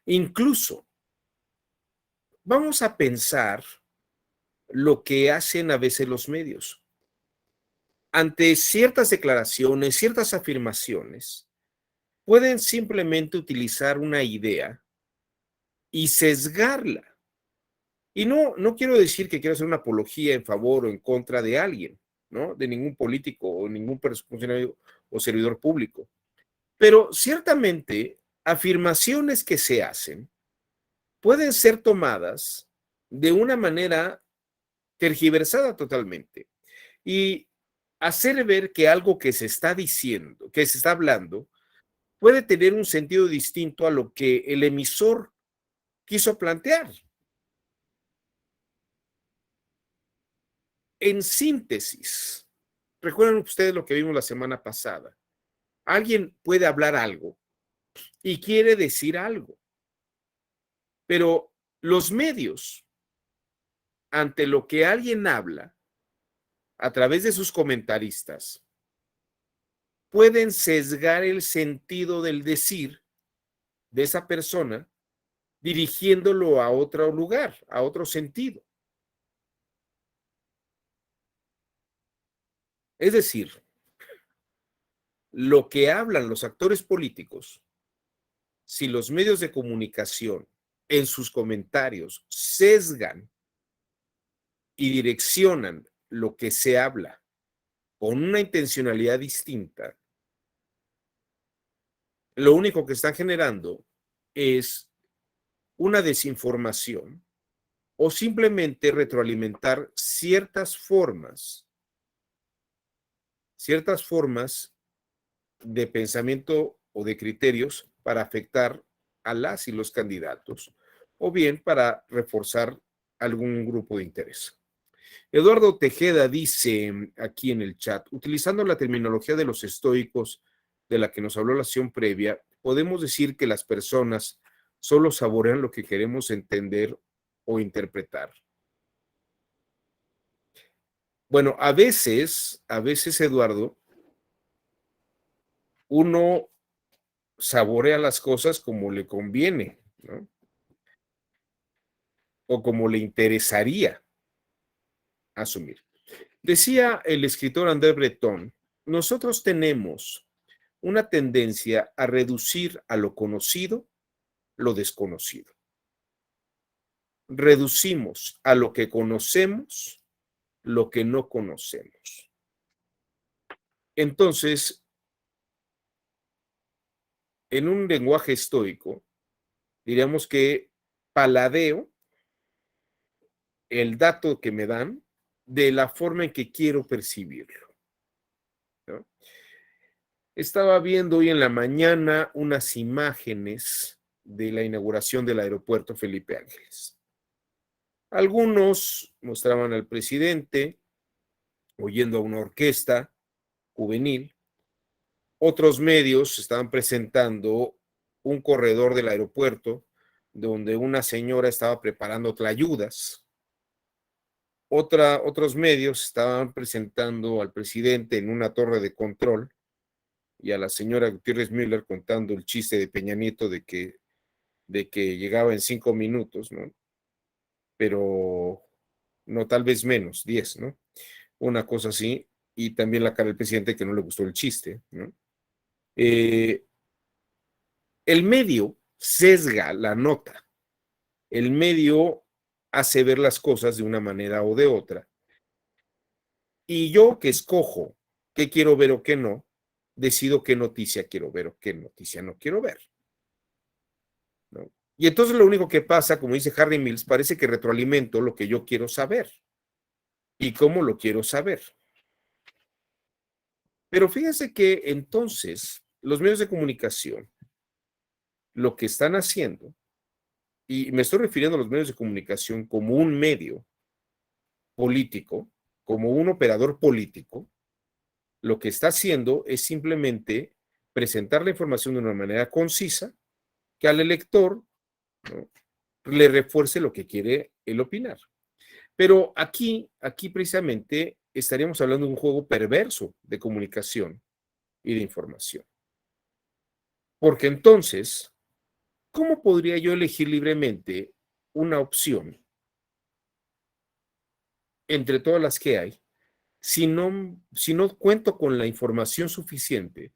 S1: Incluso, vamos a pensar lo que hacen a veces los medios. Ante ciertas declaraciones, ciertas afirmaciones, pueden simplemente utilizar una idea y sesgarla. Y no quiero decir que quiero hacer una apología en favor o en contra de alguien, ¿no? De ningún político o ningún funcionario o servidor público. Pero ciertamente, afirmaciones que se hacen pueden ser tomadas de una manera tergiversada totalmente y hacer ver que algo que se está diciendo, que se está hablando, puede tener un sentido distinto a lo que el emisor quiso plantear. En síntesis, recuerden ustedes lo que vimos la semana pasada. Alguien puede hablar algo y quiere decir algo, pero los medios, ante lo que alguien habla, a través de sus comentaristas, pueden sesgar el sentido del decir de esa persona, dirigiéndolo a otro lugar, a otro sentido. Es decir, lo que hablan los actores políticos, si los medios de comunicación en sus comentarios sesgan y direccionan lo que se habla con una intencionalidad distinta, lo único que están generando es una desinformación o simplemente retroalimentar ciertas formas ciertas formas de pensamiento o de criterios para afectar a las y los candidatos, o bien para reforzar algún grupo de interés. Eduardo Tejeda dice aquí en el chat, utilizando la terminología de los estoicos de la que nos habló la sesión previa, podemos decir que las personas solo saborean lo que queremos entender o interpretar. Bueno, a veces, Eduardo, uno saborea las cosas como le conviene, ¿no? O como le interesaría asumir. Decía el escritor André Breton, nosotros tenemos una tendencia a reducir a lo conocido lo desconocido. Reducimos a lo que conocemos lo que no conocemos. Entonces, en un lenguaje estoico, diríamos que paladeo el dato que me dan de la forma en que quiero percibirlo, ¿no? Estaba viendo hoy en la mañana unas imágenes de la inauguración del aeropuerto Felipe Ángeles. Algunos mostraban al presidente oyendo a una orquesta juvenil. Otros medios estaban presentando un corredor del aeropuerto donde una señora estaba preparando tlayudas. Otros medios estaban presentando al presidente en una torre de control y a la señora Gutiérrez Müller contando el chiste de Peña Nieto de que llegaba en 5 minutos, ¿no? Pero no, tal vez menos, 10, ¿no? Una cosa así, y también la cara del presidente que no le gustó el chiste, ¿no? El medio sesga la nota, el medio hace ver las cosas de una manera o de otra, y yo que escojo qué quiero ver o qué no, decido qué noticia quiero ver o qué noticia no quiero ver, ¿no? Y entonces lo único que pasa, como dice Harry Mills, parece que retroalimento lo que yo quiero saber y cómo lo quiero saber. Pero fíjense que entonces los medios de comunicación lo que están haciendo, y me estoy refiriendo a los medios de comunicación como un medio político, como un operador político, lo que está haciendo es simplemente presentar la información de una manera concisa que al elector, ¿no?, le refuerce lo que quiere él opinar. Pero aquí precisamente estaríamos hablando de un juego perverso de comunicación y de información. Porque entonces, ¿cómo podría yo elegir libremente una opción entre todas las que hay si no cuento con la información suficiente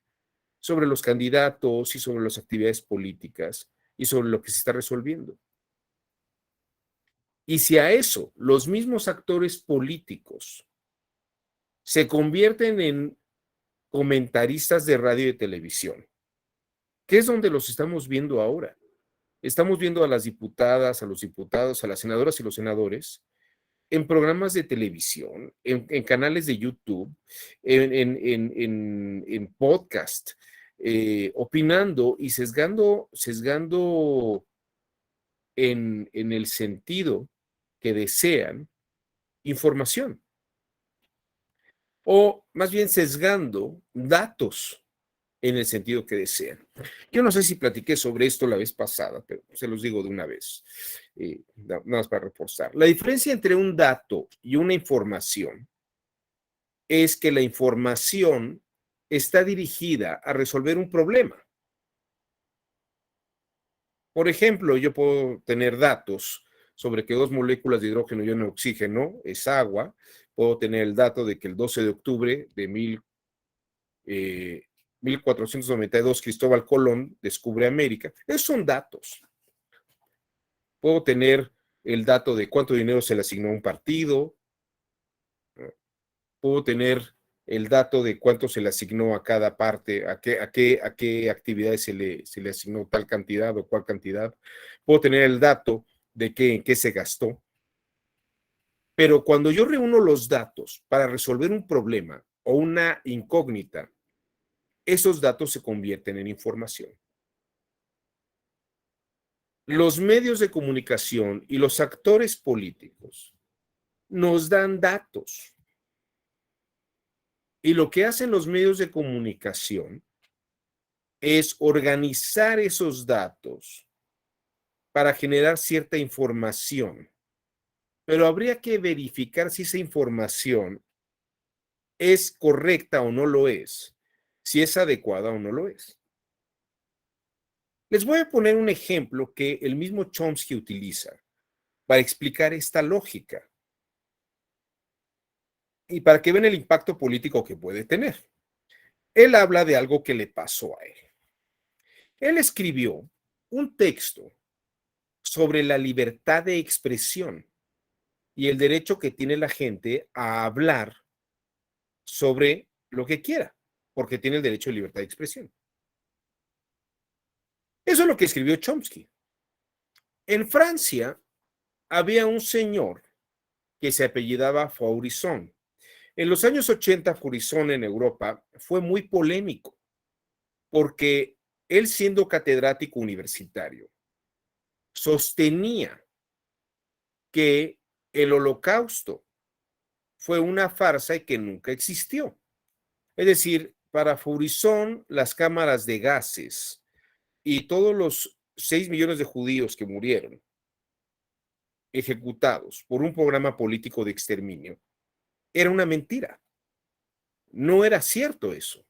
S1: sobre los candidatos y sobre las actividades políticas y sobre lo que se está resolviendo? Y si a eso los mismos actores políticos se convierten en comentaristas de radio y de televisión, que es donde los estamos viendo ahora. Estamos viendo a las diputadas, a los diputados, a las senadoras y los senadores en programas de televisión, en canales de YouTube, en podcast, opinando y sesgando en el sentido que desean información, o más bien sesgando datos en el sentido que desean. Yo no sé si platiqué sobre esto la vez pasada, pero se los digo de una vez, nada más para reforzar. La diferencia entre un dato y una información es que la información está dirigida a resolver un problema. Por ejemplo, yo puedo tener datos sobre que 2 moléculas de hidrógeno y 1 oxígeno es agua. Puedo tener el dato de que el 12 de octubre de 1492 Cristóbal Colón descubre América. Esos son datos. Puedo tener el dato de cuánto dinero se le asignó a un partido. Puedo tener el dato de cuánto se le asignó a cada parte, a qué actividades se le asignó tal cantidad o cuál cantidad. Puedo tener el dato de en qué se gastó. Pero cuando yo reúno los datos para resolver un problema o una incógnita, esos datos se convierten en información. Los medios de comunicación y los actores políticos nos dan datos. Y lo que hacen los medios de comunicación es organizar esos datos para generar cierta información. Pero habría que verificar si esa información es correcta o no lo es, si es adecuada o no lo es. Les voy a poner un ejemplo que el mismo Chomsky utiliza para explicar esta lógica y para que vean el impacto político que puede tener. Él habla de algo que le pasó a él. Él escribió un texto sobre la libertad de expresión y el derecho que tiene la gente a hablar sobre lo que quiera, porque tiene el derecho de libertad de expresión. Eso es lo que escribió Chomsky. En Francia había un señor que se apellidaba Faurisson. En los años 80, Faurisson en Europa fue muy polémico porque él, siendo catedrático universitario, sostenía que el Holocausto fue una farsa y que nunca existió. Es decir, para Faurisson, las cámaras de gases y todos los 6 millones de judíos que murieron ejecutados por un programa político de exterminio era una mentira. No era cierto eso.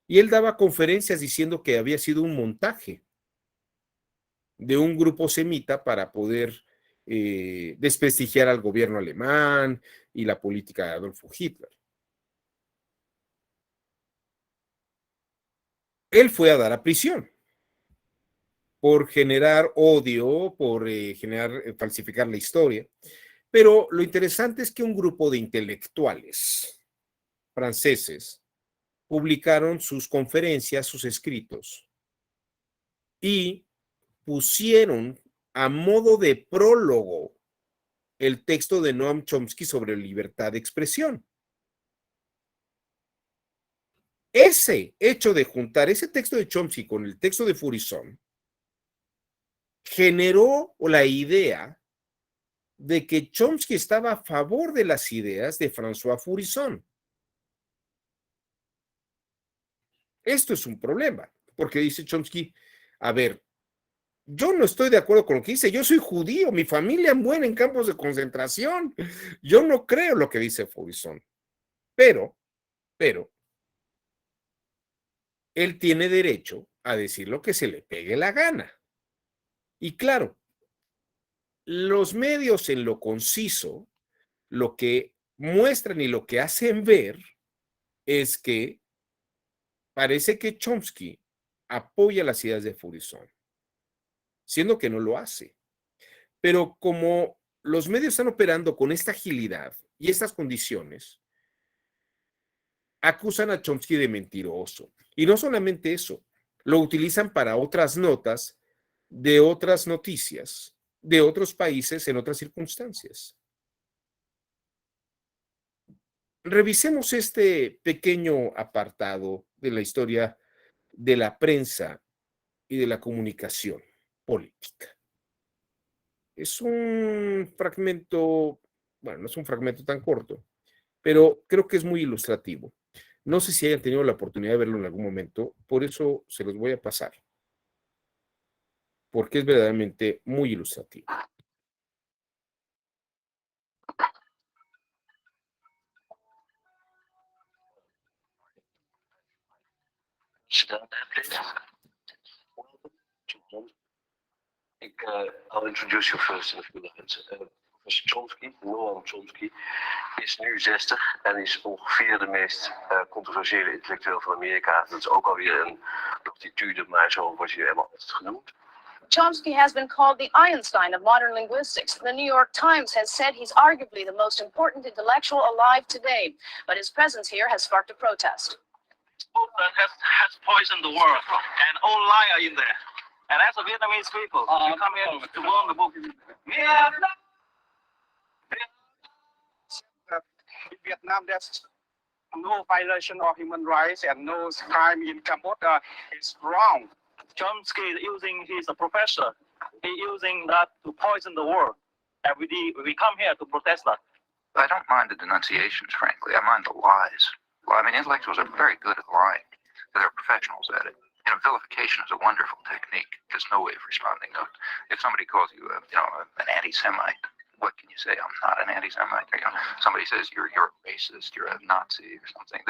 S1: Y él daba conferencias diciendo que había sido un montaje de un grupo semita para poder desprestigiar al gobierno alemán y la política de Adolfo Hitler. Él fue a dar a prisión por generar odio, por falsificar la historia. Pero lo interesante es que un grupo de intelectuales franceses publicaron sus conferencias, sus escritos, y pusieron a modo de prólogo el texto de Noam Chomsky sobre libertad de expresión. Ese hecho de juntar ese texto de Chomsky con el texto de Faurisson generó la idea de que Chomsky estaba a favor de las ideas de François Faurisson. Esto es un problema, porque dice Chomsky, a ver, yo no estoy de acuerdo con lo que dice, yo soy judío, mi familia muere en campos de concentración, yo no creo lo que dice Faurisson, pero, él tiene derecho a decir lo que se le pegue la gana. Y claro, los medios en lo conciso, lo que muestran y lo que hacen ver es que parece que Chomsky apoya las ideas de Faurisson, siendo que no lo hace. Pero como los medios están operando con esta agilidad y estas condiciones, acusan a Chomsky de mentiroso. Y no solamente eso, lo utilizan para otras notas de otras noticias de otros países en otras circunstancias. Revisemos este pequeño apartado de la historia de la prensa y de la comunicación política. Es un fragmento, bueno, no es un fragmento tan corto, pero creo que es muy ilustrativo. No sé si hayan tenido la oportunidad de verlo en algún momento, por eso se los voy a pasar, porque es verdaderamente muy ilustrativo.
S8: I'll introduce you first in a few minutes. Professor Chomsky, Noam Chomsky, is nu 60 en is ongeveer de meest controversiële intellectueel van Amerika. Dat is ook alweer een platitude, maar zo wordt hij helemaal altijd genoemd.
S9: Chomsky has been called the Einstein of modern linguistics. The New York Times has said he's arguably the most important intellectual alive today, but his presence here has sparked a protest.
S3: Has poisoned the world, and all lie are in there. And as a Vietnamese people, you come here to learn the book.
S4: In Vietnam, there's
S10: no violation of human rights and no crime in Cambodia is wrong. Chomsky is using, he's a professor, he's using that to poison the world. And we come here to protest that.
S2: I don't mind the denunciations, frankly. I mind the lies. Well, I mean, intellectuals are very good at lying. They're professionals at it. You know, vilification is a wonderful technique. There's no way of responding to it. If somebody calls you, an anti-Semite, what can you say? I'm not an anti-Semite. You know, somebody says you're a racist, you're a Nazi or something.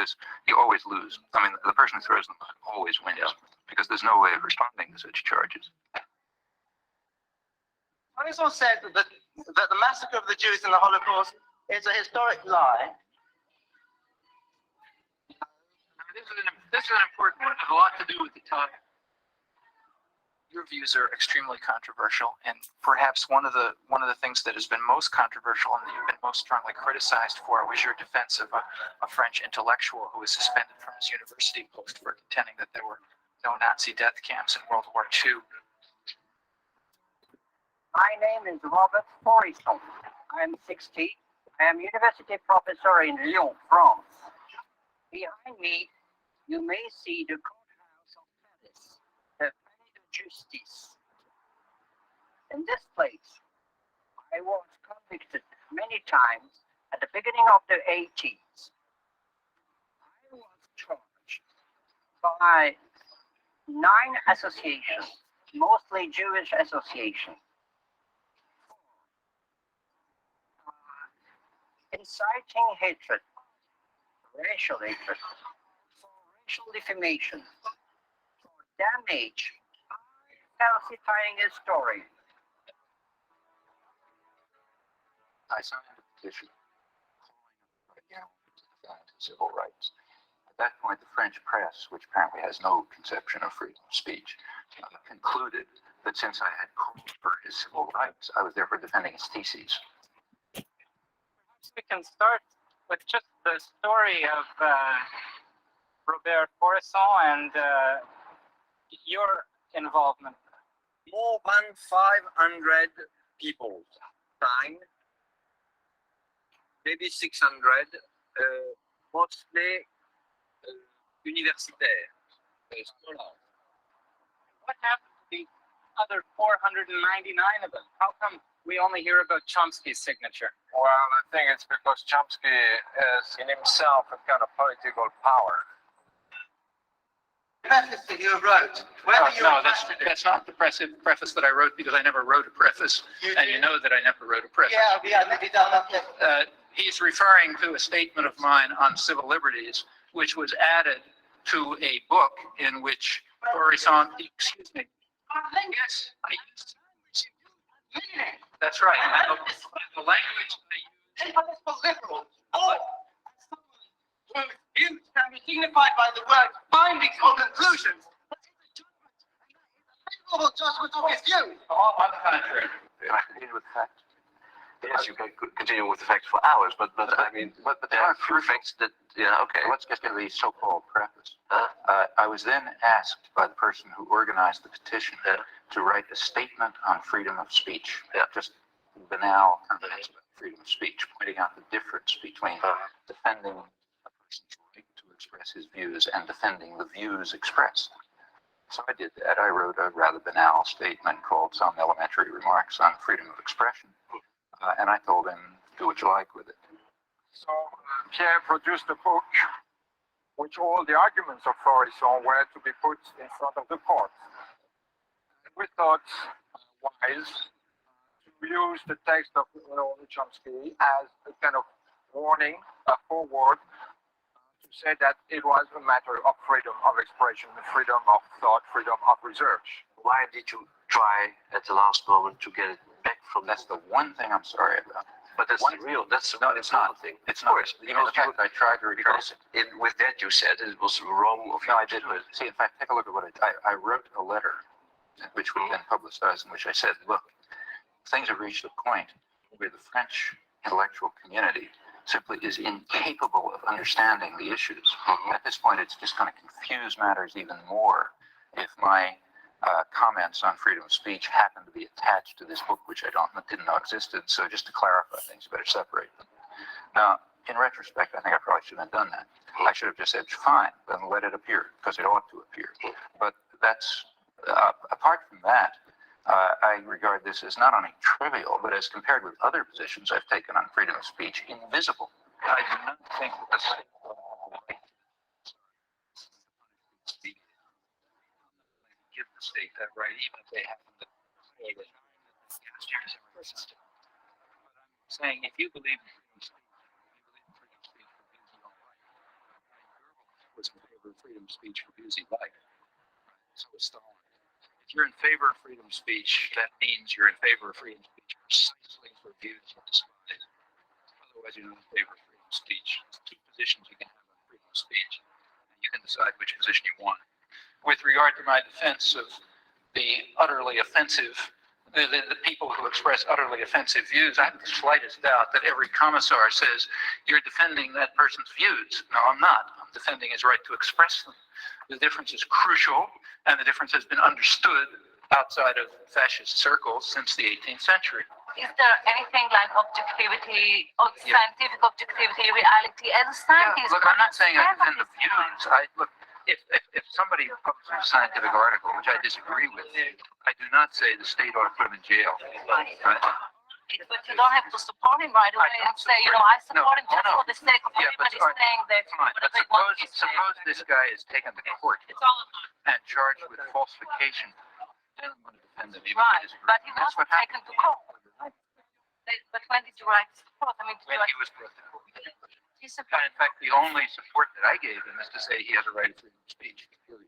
S2: You always lose. I mean, the person who throws them always wins because there's no way of responding to such charges.
S3: Morrison said that the massacre of the Jews in the Holocaust is a historic lie.
S2: This is an important one. It has a lot to do with the topic.
S11: Your views are extremely controversial, and perhaps one of the things that has been most controversial and that you've been most strongly criticized for was your defense of a French intellectual who was suspended from his university post for contending that there were no Nazi death camps in World War II.
S10: My name is Robert Forisson. I'm 60. I am university professor in Lyon, France. Behind me, you may see the courthouse of Paris, the Palais de Justice. In this place, I was convicted many times at the beginning of the 80s. I was charged by 9 associations, mostly Jewish associations. Inciting hatred, racial hatred, for racial defamation, for damage, falsifying a story.
S2: I signed a petition calling for civil rights. At that point, the French press, which apparently has no conception of freedom of speech, concluded that since I had called for his civil rights, I was therefore defending his theses.
S10: We can start with just the story of Robert Forisson and your involvement.
S12: More than 500 people signed, maybe 600, mostly universitaires, scholars.
S10: What happened to the other 499 of them? How come we only hear about Chomsky's signature?
S12: Well, I think it's because Chomsky is in himself a kind of political power.
S3: Preface that you wrote.
S2: No, that's not the preface that I wrote because I never wrote a preface. And you know that I never wrote a preface. He's referring to a statement of mine on civil liberties, which was added to a book in which Forisson, excuse me. Yes, I used. That's right. The language I use.
S3: You can be signified by the word findings or conclusions. Favorable judgment of his view.
S2: On the contrary.
S8: Can I continue with the facts? Yes, you can continue with the facts for hours, but I mean,
S2: but there are
S8: few facts that, okay.
S2: Let's get to the so-called preface. I was then asked by the person who organized the petition to write a statement on freedom of speech. Just banal comments about freedom of speech, pointing out the difference between defending a person's right to express his views and defending the views expressed. So I did that. I wrote a rather banal statement called Some Elementary Remarks on Freedom of Expression. And I told him, do what you like with it.
S12: So Pierre produced a book which all the arguments of Forisson were to be put in front of the court. And we thought wise to use the text of Noam Chomsky as a kind of warning, a foreword, to say that it was a matter of freedom of expression, freedom of thought, freedom of research.
S8: Why did you try at the last moment to get it back from
S2: That's the one thing I'm sorry about.
S8: But that's the real,
S2: No, it's not.
S8: thing.
S2: It's not. Even the fact I tried to retrace it.
S8: With that you said it was wrong of
S2: No, I didn't. See, in fact, take a look at what I wrote a letter, which we then publicized, in which I said, look, things have reached a point where the French intellectual community simply is incapable of understanding the issues. At this point, it's just going to confuse matters even more if my comments on freedom of speech happen to be attached to this book, which I didn't know existed. So just to clarify things, better separate them. Now, in retrospect, I think I probably shouldn't have done that. I should have just said, fine, then let it appear, because it ought to appear. But that's, apart from that, I regard this as not only trivial, but as compared with other positions I've taken on freedom of speech, invisible. I do not think that the state give the state that right, even if they happen to say that saying if you believe in freedom of speech, was in favor of freedom of speech for views he liked. So was Stalin. If you're in favor of freedom of speech, that means you're in favor of freedom of speech precisely for views you despise. Otherwise, you're not in favor of freedom of speech. There's two positions you can have on freedom of speech, and you can decide which position you want. With regard to my defense of the utterly offensive, the people who express utterly offensive views, I have the slightest doubt that every commissar says, you're defending that person's views. No, I'm not. I'm defending his right to express them. The difference is crucial, and the difference has been understood outside of fascist circles since the 18th century.
S7: Is there anything like objectivity, or scientific objectivity, reality, as a scientist?
S2: Look, I'm not saying I defend the views. If somebody publishes a scientific article, which I disagree with, I do not say the state ought to put him in jail. Right?
S7: But you don't have to support him right away and say, I support him just for the sake of everybody saying that.
S2: Fine, but suppose this guy is taken to court and charged with falsification. Then I'm going to defend him.
S7: Right, but he wasn't taken to court. But when did you write support?
S2: When he was brought to court. In fact, the only support that I gave him is to say he has a right of freedom of speech. Period.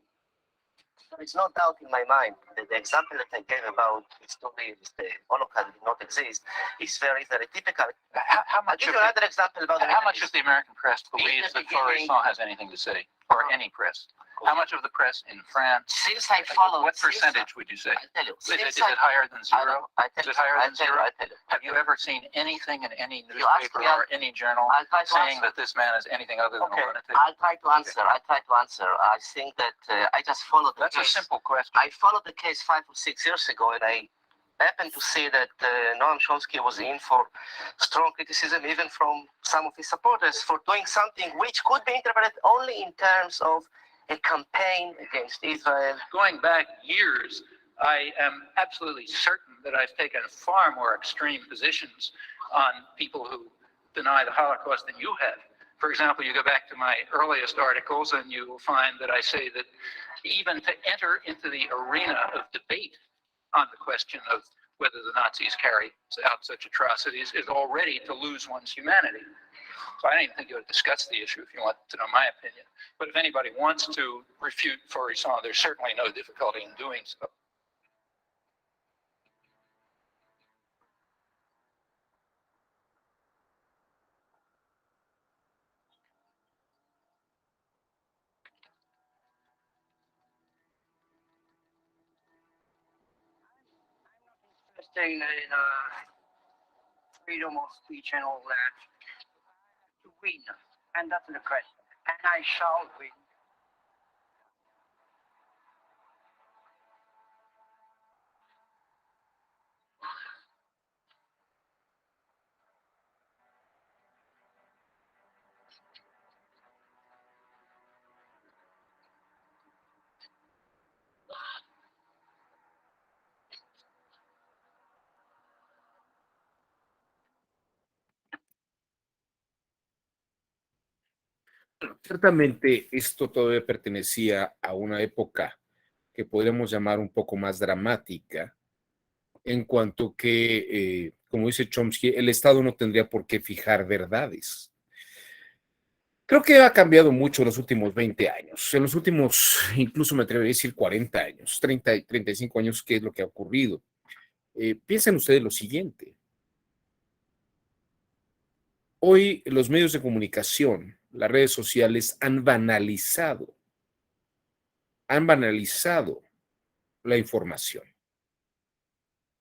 S13: There is no doubt in my mind that the example that I gave about the story is the Holocaust did not exist is very, very typical.
S2: How much
S13: I'll give you another example about
S2: how much of the American press believes that Fleury-Saint has anything to say, or any press? How much of the press in France?
S13: Since I followed,
S2: what percentage would you say?
S13: I tell you,
S2: Is it higher than zero? Is it higher than zero?
S13: I tell you.
S2: Have you ever seen anything in any newspaper or any journal saying that this man is anything other than a lunatic?
S13: I'll try to answer. I think that I just followed the case.
S2: That's a simple question.
S13: I followed the case 5 or 6 years ago, and I happened to see that Noam Chomsky was in for strong criticism, even from some of his supporters, for doing something which could be interpreted only in terms of a campaign against Israel.
S2: Going back years, I am absolutely certain that I've taken far more extreme positions on people who deny the Holocaust than you have. For example, you go back to my earliest articles and you will find that I say that even to enter into the arena of debate on the question of whether the Nazis carried out such atrocities is already to lose one's humanity. So I don't even think you ought to discuss the issue if you want to know my opinion. But if anybody wants to refute Fleury-Saint, there's certainly no difficulty in doing so.
S10: Interesting in freedom of speech and all that. To win, and that's the question. And I shall win.
S1: Ciertamente esto todavía pertenecía a una época que podríamos llamar un poco más dramática, en cuanto que, como dice Chomsky, el Estado no tendría por qué fijar verdades. Creo que ha cambiado mucho en los últimos 20 años, en los últimos, incluso me atrevería a decir 40 años, 30 y 35 años, ¿qué es lo que ha ocurrido? Piensen ustedes lo siguiente. Hoy los medios de comunicación, las redes sociales han banalizado la información,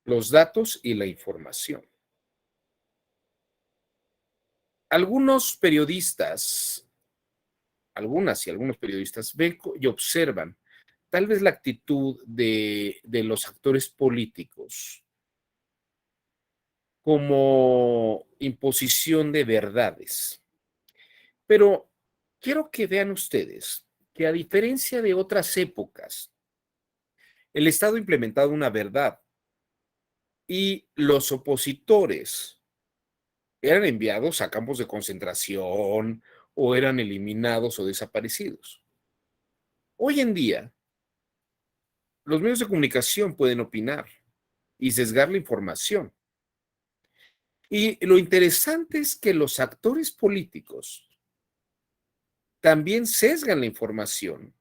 S1: los datos y la información. Algunos periodistas, algunos periodistas ven y observan tal vez la actitud de los actores políticos como imposición de verdades. Pero quiero que vean ustedes que a diferencia de otras épocas, el Estado ha implementado una verdad y los opositores eran enviados a campos de concentración o eran eliminados o desaparecidos. Hoy en día, los medios de comunicación pueden opinar y sesgar la información. Y lo interesante es que los actores políticos también sesgan la información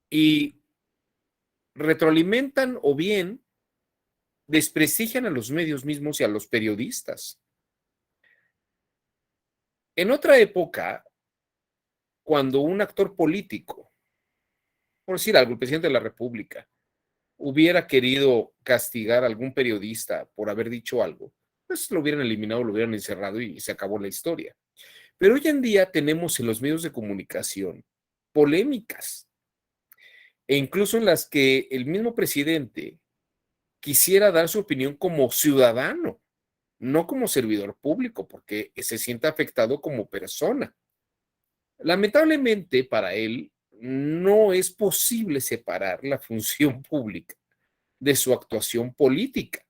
S1: y retroalimentan o bien desprestigian a los medios mismos y a los periodistas. En otra época, cuando un actor político, por decir algo, el presidente de la República, hubiera querido castigar a algún periodista por haber dicho algo, pues lo hubieran eliminado, lo hubieran encerrado y se acabó la historia. Pero hoy en día tenemos en los medios de comunicación polémicas, e incluso en las que el mismo presidente quisiera dar su opinión como ciudadano, no como servidor público, porque se siente afectado como persona. Lamentablemente para él no es posible separar la función pública de su actuación política.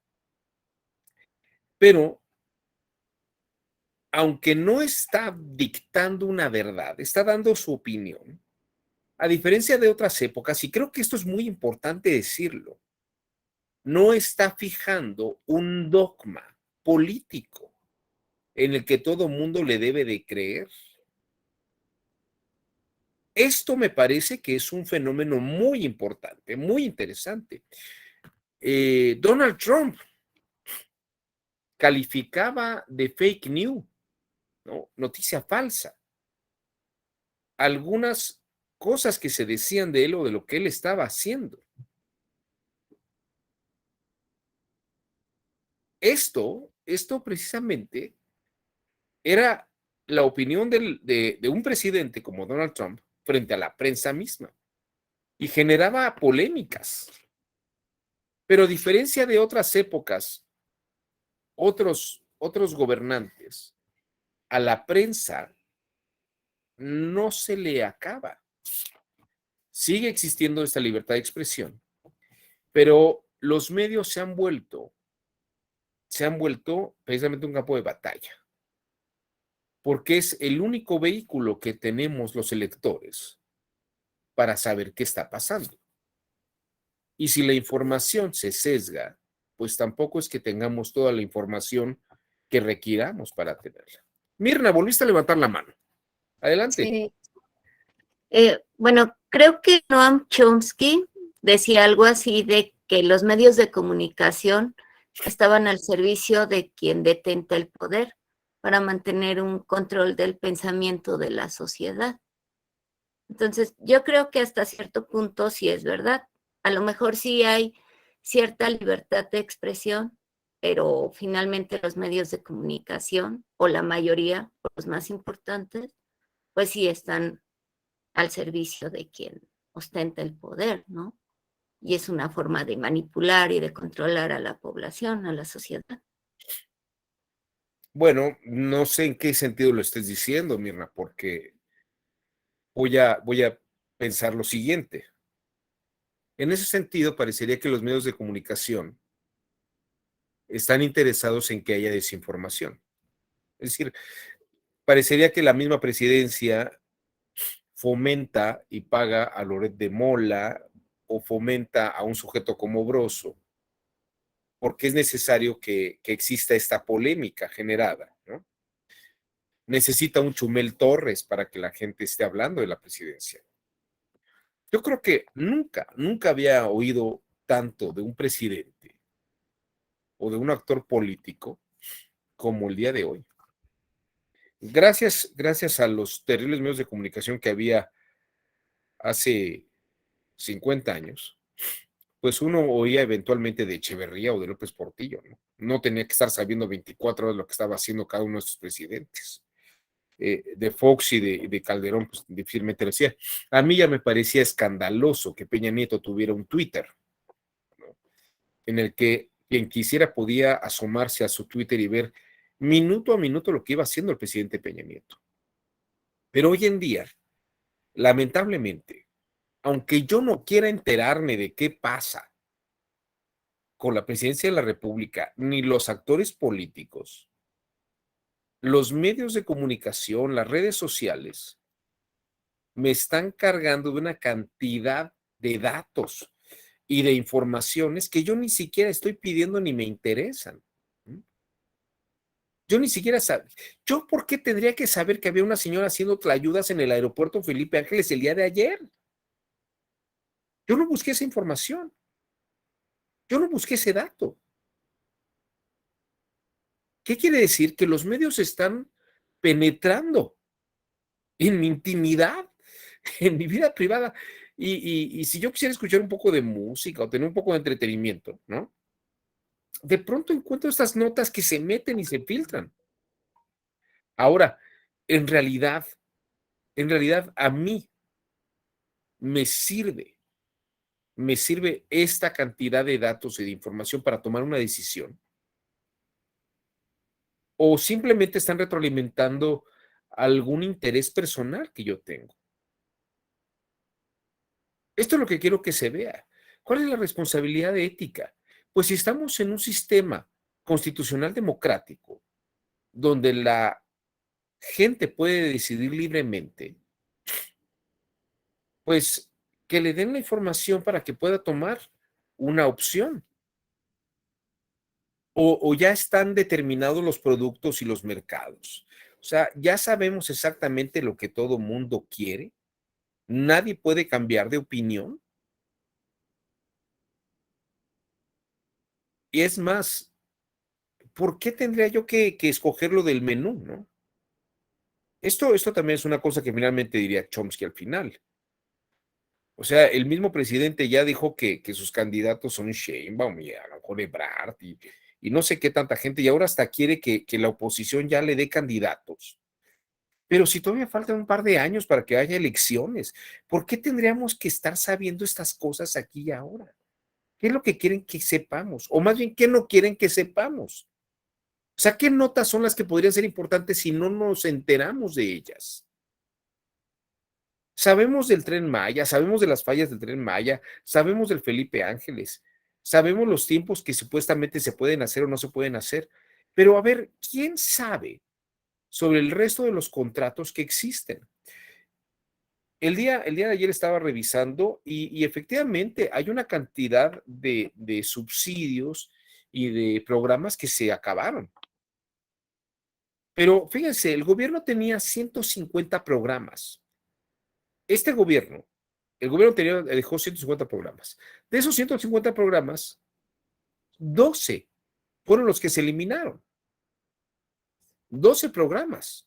S1: Pero aunque no está dictando una verdad, está dando su opinión, a diferencia de otras épocas, y creo que esto es muy importante decirlo, no está fijando un dogma político en el que todo mundo le debe de creer. Esto me parece que es un fenómeno muy importante, muy interesante. Donald Trump calificaba de fake news, ¿no? Noticia falsa, algunas cosas que se decían de él o de lo que él estaba haciendo. Esto precisamente era la opinión de un presidente como Donald Trump frente a la prensa misma y generaba polémicas. Pero a diferencia de otras épocas, otros gobernantes, a la prensa no se le acaba. Sigue existiendo esta libertad de expresión, pero los medios se han vuelto precisamente un campo de batalla, porque es el único vehículo que tenemos los electores para saber qué está pasando. Y si la información se sesga, pues tampoco es que tengamos toda la información que requiramos para tenerla. Mirna, volviste a levantar la mano. Adelante.
S6: Sí. Bueno, creo que Noam Chomsky decía algo así de que los medios de comunicación estaban al servicio de quien detenta el poder para mantener un control del pensamiento de la sociedad. Entonces, yo creo que hasta cierto punto sí es verdad. A lo mejor sí hay cierta libertad de expresión, pero finalmente los medios de comunicación, o la mayoría, los más importantes, pues sí están al servicio de quien ostenta el poder, ¿no? Y es una forma de manipular y de controlar a la población, a la sociedad.
S1: Bueno, no sé en qué sentido lo estés diciendo, Mirna, porque voy a pensar lo siguiente. En ese sentido, parecería que los medios de comunicación están interesados en que haya desinformación. Es decir, parecería que la misma presidencia fomenta y paga a Loret de Mola o fomenta a un sujeto como Broso, porque es necesario que exista esta polémica generada, ¿no? Necesita un Chumel Torres para que la gente esté hablando de la presidencia. Yo creo que nunca había oído tanto de un presidente o de un actor político como el día de hoy. Gracias a los terribles medios de comunicación que había hace 50 años, pues uno oía eventualmente de Echeverría o de López Portillo, ¿no? No tenía que estar sabiendo 24 horas lo que estaba haciendo cada uno de estos presidentes. De Fox y de Calderón, pues difícilmente lo decía. A mí ya me parecía escandaloso que Peña Nieto tuviera un Twitter, ¿no? En el que quien quisiera podía asomarse a su Twitter y ver minuto a minuto lo que iba haciendo el presidente Peña Nieto. Pero hoy en día, lamentablemente, aunque yo no quiera enterarme de qué pasa con la presidencia de la República, ni los actores políticos, los medios de comunicación, las redes sociales, me están cargando de una cantidad de datos y de informaciones que yo ni siquiera estoy pidiendo ni me interesan. Yo ni siquiera sabía. ¿Yo por qué tendría que saber que había una señora haciendo tlayudas en el aeropuerto Felipe Ángeles el día de ayer? Yo no busqué esa información. Yo no busqué ese dato. ¿Qué quiere decir? Que los medios están penetrando en mi intimidad, en mi vida privada. Y si yo quisiera escuchar un poco de música o tener un poco de entretenimiento, ¿no? De pronto encuentro estas notas que se meten y se filtran. Ahora, en realidad a mí me sirve esta cantidad de datos y de información para tomar una decisión, o simplemente están retroalimentando algún interés personal que yo tengo. Esto es lo que quiero que se vea. ¿Cuál es la responsabilidad ética? Pues si estamos en un sistema constitucional democrático, donde la gente puede decidir libremente, pues que le den la información para que pueda tomar una opción. O ya están determinados los productos y los mercados. O sea, ya sabemos exactamente lo que todo mundo quiere. Nadie puede cambiar de opinión. Y es más, ¿por qué tendría yo que escoger lo del menú, no? Esto también es una cosa que finalmente diría Chomsky al final. O sea, el mismo presidente ya dijo que sus candidatos son Sheinbaum y a lo mejor Ebrard y no sé qué tanta gente, y ahora hasta quiere que la oposición ya le dé candidatos. Pero si todavía faltan un par de años para que haya elecciones, ¿por qué tendríamos que estar sabiendo estas cosas aquí y ahora? ¿Qué es lo que quieren que sepamos? O más bien, ¿qué no quieren que sepamos? O sea, ¿qué notas son las que podrían ser importantes si no nos enteramos de ellas? Sabemos del Tren Maya, sabemos de las fallas del Tren Maya, sabemos del Felipe Ángeles, sabemos los tiempos que supuestamente se pueden hacer o no se pueden hacer, pero a ver, ¿quién sabe sobre el resto de los contratos que existen? El día de ayer estaba revisando y efectivamente hay una cantidad de subsidios y de programas que se acabaron. Pero fíjense, el gobierno tenía 150 programas. Este gobierno, el gobierno anterior dejó 150 programas. De esos 150 programas, 12 fueron los que se eliminaron. 12 programas.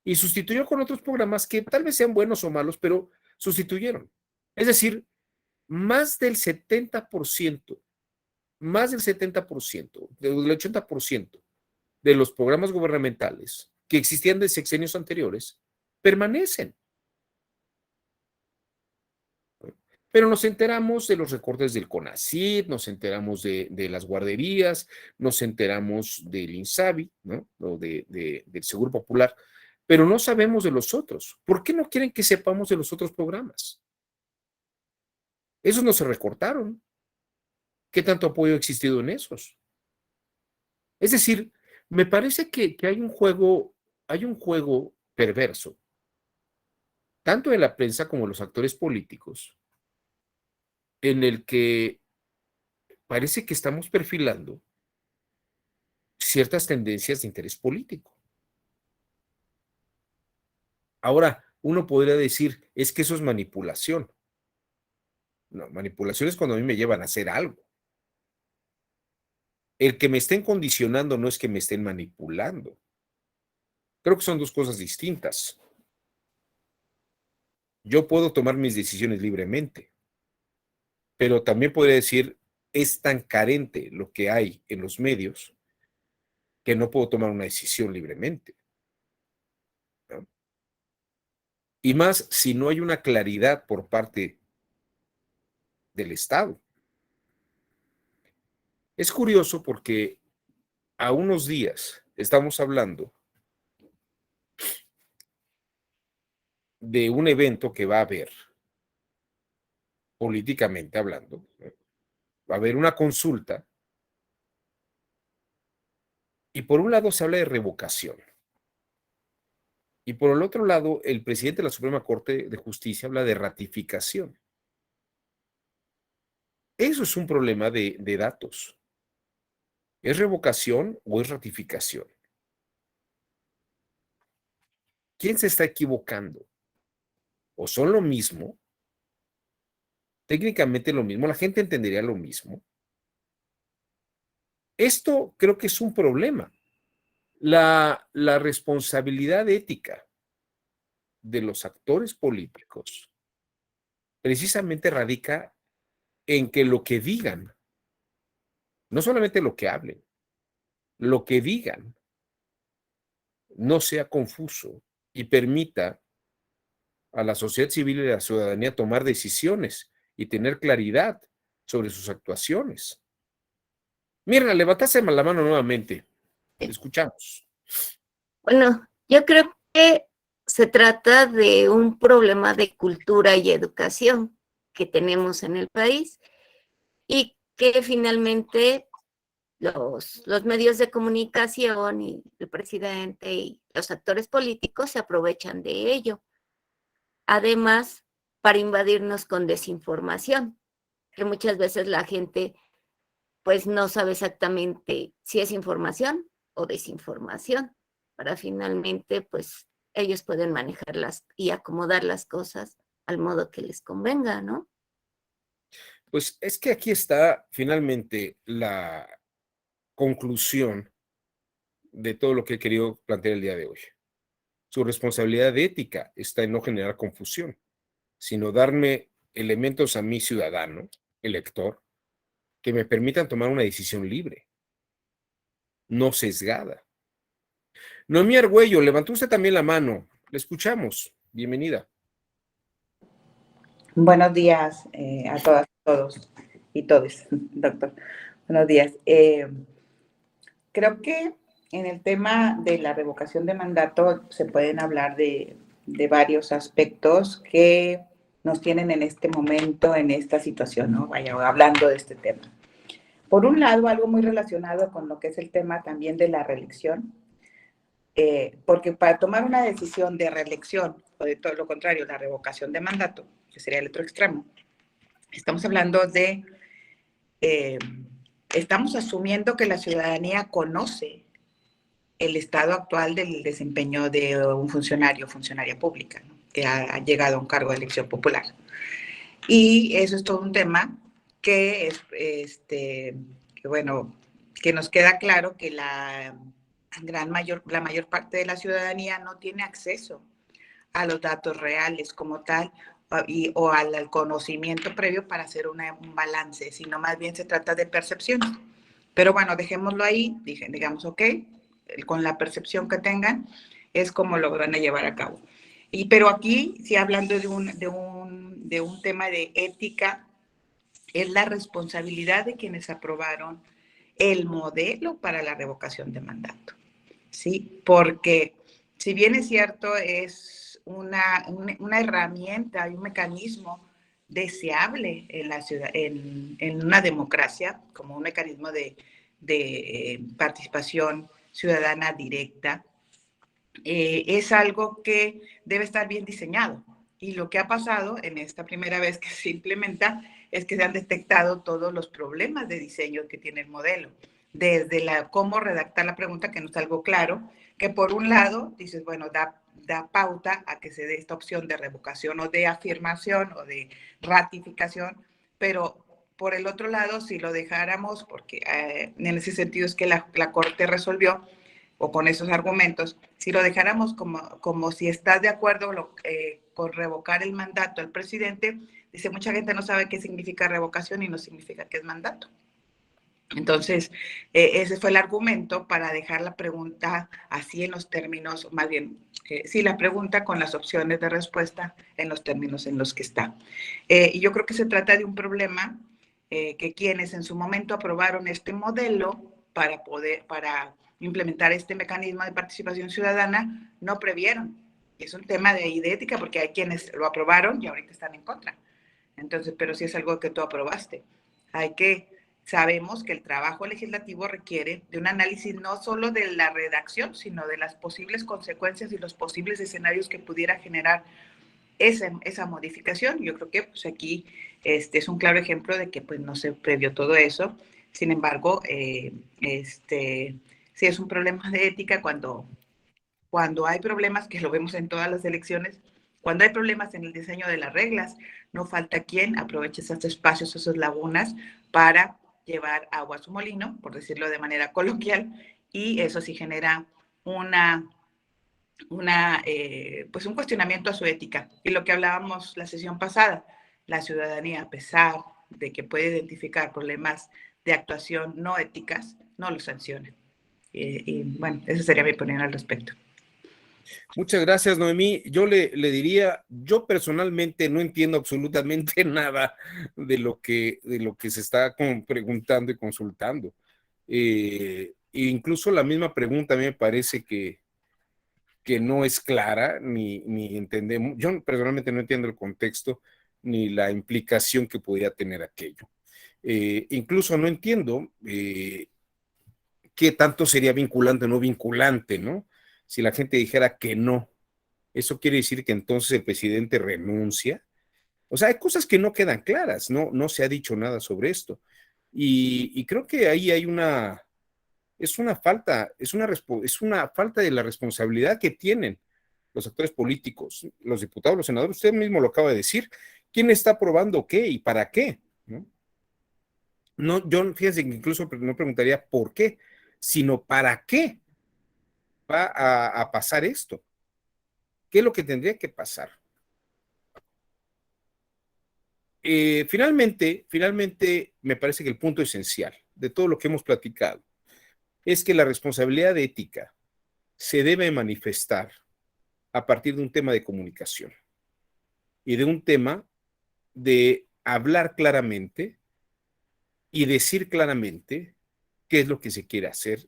S1: Y sustituyó con otros programas que tal vez sean buenos o malos, pero sustituyeron. Es decir, más del 70%, más del 70%, del 80% de los programas gubernamentales que existían de sexenios anteriores permanecen. Pero nos enteramos de los recortes del CONACYT, nos enteramos de las guarderías, nos enteramos del INSABI, ¿no? O del Seguro Popular, pero no sabemos de los otros. ¿Por qué no quieren que sepamos de los otros programas? Esos no se recortaron. ¿Qué tanto apoyo ha existido en esos? Es decir, me parece que hay un juego perverso, tanto de la prensa como de los actores políticos, en el que parece que estamos perfilando ciertas tendencias de interés político. Ahora, uno podría decir, es que eso es manipulación. No, manipulación es cuando a mí me llevan a hacer algo. El que me estén condicionando no es que me estén manipulando. Creo que son dos cosas distintas. Yo puedo tomar mis decisiones libremente, pero también podría decir, es tan carente lo que hay en los medios que no puedo tomar una decisión libremente, ¿no? Y más si no hay una claridad por parte del Estado. Es curioso porque a unos días estamos hablando de un evento que va a haber, políticamente hablando, va a haber una consulta, y por un lado se habla de revocación, y por el otro lado, el presidente de la Suprema Corte de Justicia habla de ratificación. Eso es un problema de datos. ¿Es revocación o es ratificación? ¿Quién se está equivocando? ¿O son lo mismo? Técnicamente lo mismo, la gente entendería lo mismo. Esto creo que es un problema. La responsabilidad ética de los actores políticos precisamente radica en que lo que digan, no solamente lo que hablen, lo que digan no sea confuso y permita a la sociedad civil y a la ciudadanía tomar decisiones y tener claridad sobre sus actuaciones. Mirna, levantaste la mano nuevamente. Te escuchamos.
S6: Bueno, yo creo que se trata de un problema de cultura y educación que tenemos en el país y que finalmente los medios de comunicación y el presidente y los actores políticos se aprovechan de ello. Además, para invadirnos con desinformación, que muchas veces la gente pues no sabe exactamente si es información o desinformación, para finalmente pues ellos pueden manejarlas y acomodar las cosas al modo que les convenga, ¿no?
S1: Pues es que aquí está finalmente la conclusión de todo lo que he querido plantear el día de hoy. Su responsabilidad ética está en no generar confusión, sino darme elementos a mi ciudadano, elector, que me permitan tomar una decisión libre, no sesgada. Noemí Argüello, levantó usted también la mano. Le escuchamos. Bienvenida.
S14: Buenos días a todas, todos y todes, doctor. Buenos días. Creo que en el tema de la revocación de mandato se pueden hablar de varios aspectos que nos tienen en este momento, en esta situación, ¿no? Vaya, hablando de este tema. Por un lado, algo muy relacionado con lo que es el tema también de la reelección, porque para tomar una decisión de reelección o de todo lo contrario, la revocación de mandato, que sería el otro extremo, estamos hablando de, estamos asumiendo que la ciudadanía conoce el estado actual del desempeño de un funcionario o funcionaria pública, ¿no? Que ha llegado a un cargo de elección popular. Y eso es todo un tema que, que bueno, que nos queda claro que la mayor parte de la ciudadanía no tiene acceso a los datos reales como tal o al conocimiento previo para hacer un balance, sino más bien se trata de percepciones. Pero bueno, dejémoslo ahí, digamos, ok, con la percepción que tengan, es como lo van a llevar a cabo. Pero aquí, sí, hablando de un tema de ética, es la responsabilidad de quienes aprobaron el modelo para la revocación de mandato, ¿sí? Porque si bien es cierto, es una herramienta y un mecanismo deseable en la ciudad, en una democracia, como un mecanismo de participación ciudadana directa, es algo que debe estar bien diseñado. Y lo que ha pasado en esta primera vez que se implementa es que se han detectado todos los problemas de diseño que tiene el modelo. Desde cómo redactar la pregunta, que no es algo claro, que por un lado dices, bueno, da pauta a que se dé esta opción de revocación o de afirmación o de ratificación, pero por el otro lado, si lo dejáramos, porque en ese sentido es que la Corte resolvió, o con esos argumentos, si lo dejáramos como si estás de acuerdo con revocar el mandato al presidente, dice, mucha gente no sabe qué significa revocación y no significa que es mandato. Entonces, ese fue el argumento para dejar la pregunta así en los términos, más bien, sí, la pregunta con las opciones de respuesta en los términos en los que está. Y yo creo que se trata de un problema que quienes en su momento aprobaron este modelo para implementar este mecanismo de participación ciudadana no previeron. Es un tema de ética porque hay quienes lo aprobaron y ahorita están en contra. Entonces, pero sí es algo que tú aprobaste. Sabemos que el trabajo legislativo requiere de un análisis no solo de la redacción, sino de las posibles consecuencias y los posibles escenarios que pudiera generar esa modificación. Yo creo que pues aquí es un claro ejemplo de que pues no se previó todo eso. Sin embargo, sí es un problema de ética cuando hay problemas, que lo vemos en todas las elecciones, cuando hay problemas en el diseño de las reglas, no falta quien aproveche esos espacios, esas lagunas para llevar agua a su molino, por decirlo de manera coloquial, y eso sí genera pues un cuestionamiento a su ética. Y lo que hablábamos la sesión pasada, la ciudadanía, a pesar de que puede identificar problemas de actuación no éticas, no los sanciona. Y bueno, esa sería mi opinión al respecto.
S1: Muchas gracias, Noemí. Yo le diría, yo personalmente no entiendo absolutamente nada de lo que se está preguntando y consultando. E incluso la misma pregunta a mí me parece que no es clara, ni entendemos. Yo personalmente no entiendo el contexto ni la implicación que podría tener aquello. Incluso no entiendo qué tanto sería vinculante o no vinculante, ¿no? Si la gente dijera que no, ¿eso quiere decir que entonces el presidente renuncia? O sea, hay cosas que no quedan claras, no se ha dicho nada sobre esto. Y creo que ahí hay es una falta de la responsabilidad que tienen los actores políticos, los diputados, los senadores. Usted mismo lo acaba de decir. ¿Quién está aprobando qué y para qué? No, yo fíjense que incluso no preguntaría por qué, sino para qué va a pasar esto. ¿Qué es lo que tendría que pasar? Finalmente, me parece que el punto esencial de todo lo que hemos platicado es que la responsabilidad ética se debe manifestar a partir de un tema de comunicación y de un tema de hablar claramente y decir claramente qué es lo que se quiere hacer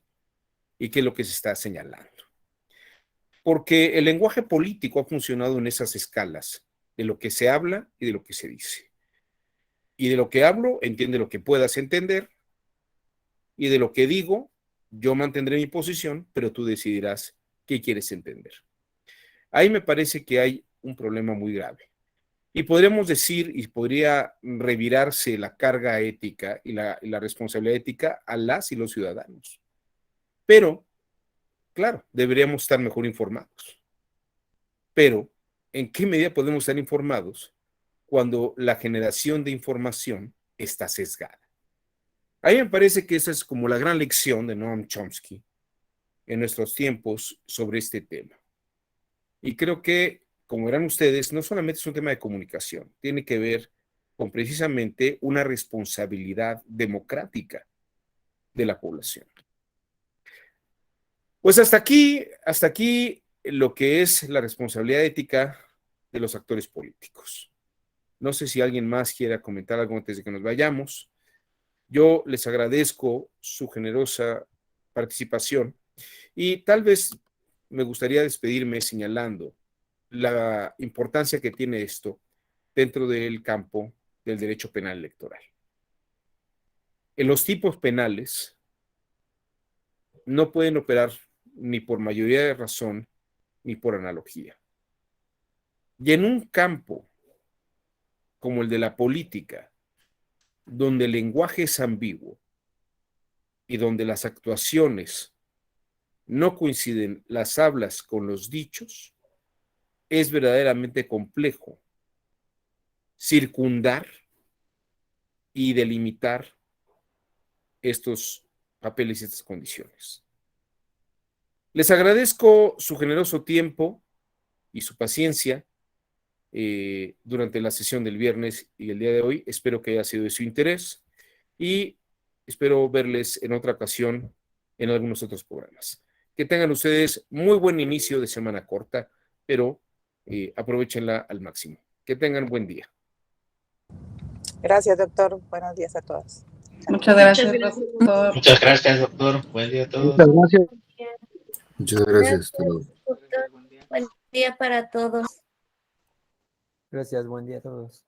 S1: y qué es lo que se está señalando. Porque el lenguaje político ha funcionado en esas escalas, de lo que se habla y de lo que se dice. Y de lo que hablo, entiende lo que puedas entender, y de lo que digo, yo mantendré mi posición, pero tú decidirás qué quieres entender. Ahí me parece que hay un problema muy grave. Y podríamos decir, y podría revirarse la carga ética y la responsabilidad ética a las y los ciudadanos. Pero, claro, deberíamos estar mejor informados. Pero, ¿en qué medida podemos estar informados cuando la generación de información está sesgada? A mí me parece que esa es como la gran lección de Noam Chomsky en nuestros tiempos sobre este tema. Y creo que, como verán ustedes, no solamente es un tema de comunicación, tiene que ver con precisamente una responsabilidad democrática de la población. Pues hasta aquí lo que es la responsabilidad ética de los actores políticos. No sé si alguien más quiera comentar algo antes de que nos vayamos. Yo les agradezco su generosa participación y tal vez me gustaría despedirme señalando la importancia que tiene esto dentro del campo del derecho penal electoral. En los tipos penales no pueden operar ni por mayoría de razón ni por analogía. Y en un campo como el de la política, donde el lenguaje es ambiguo y donde las actuaciones no coinciden las hablas con los dichos, es verdaderamente complejo circundar y delimitar estos papeles y estas condiciones. Les agradezco su generoso tiempo y su paciencia durante la sesión del viernes y el día de hoy. Espero que haya sido de su interés y espero verles en otra ocasión en algunos otros programas. Que tengan ustedes muy buen inicio de semana corta, pero aprovechenla al máximo. Que tengan buen día.
S15: Gracias, doctor. Buenos días a todos.
S16: Muchas gracias, doctor.
S17: Muchas gracias, doctor. Buen día a todos.
S18: Muchas gracias.
S1: Muchas gracias.
S6: Doctor. Buen día para todos.
S17: Gracias, buen día a todos.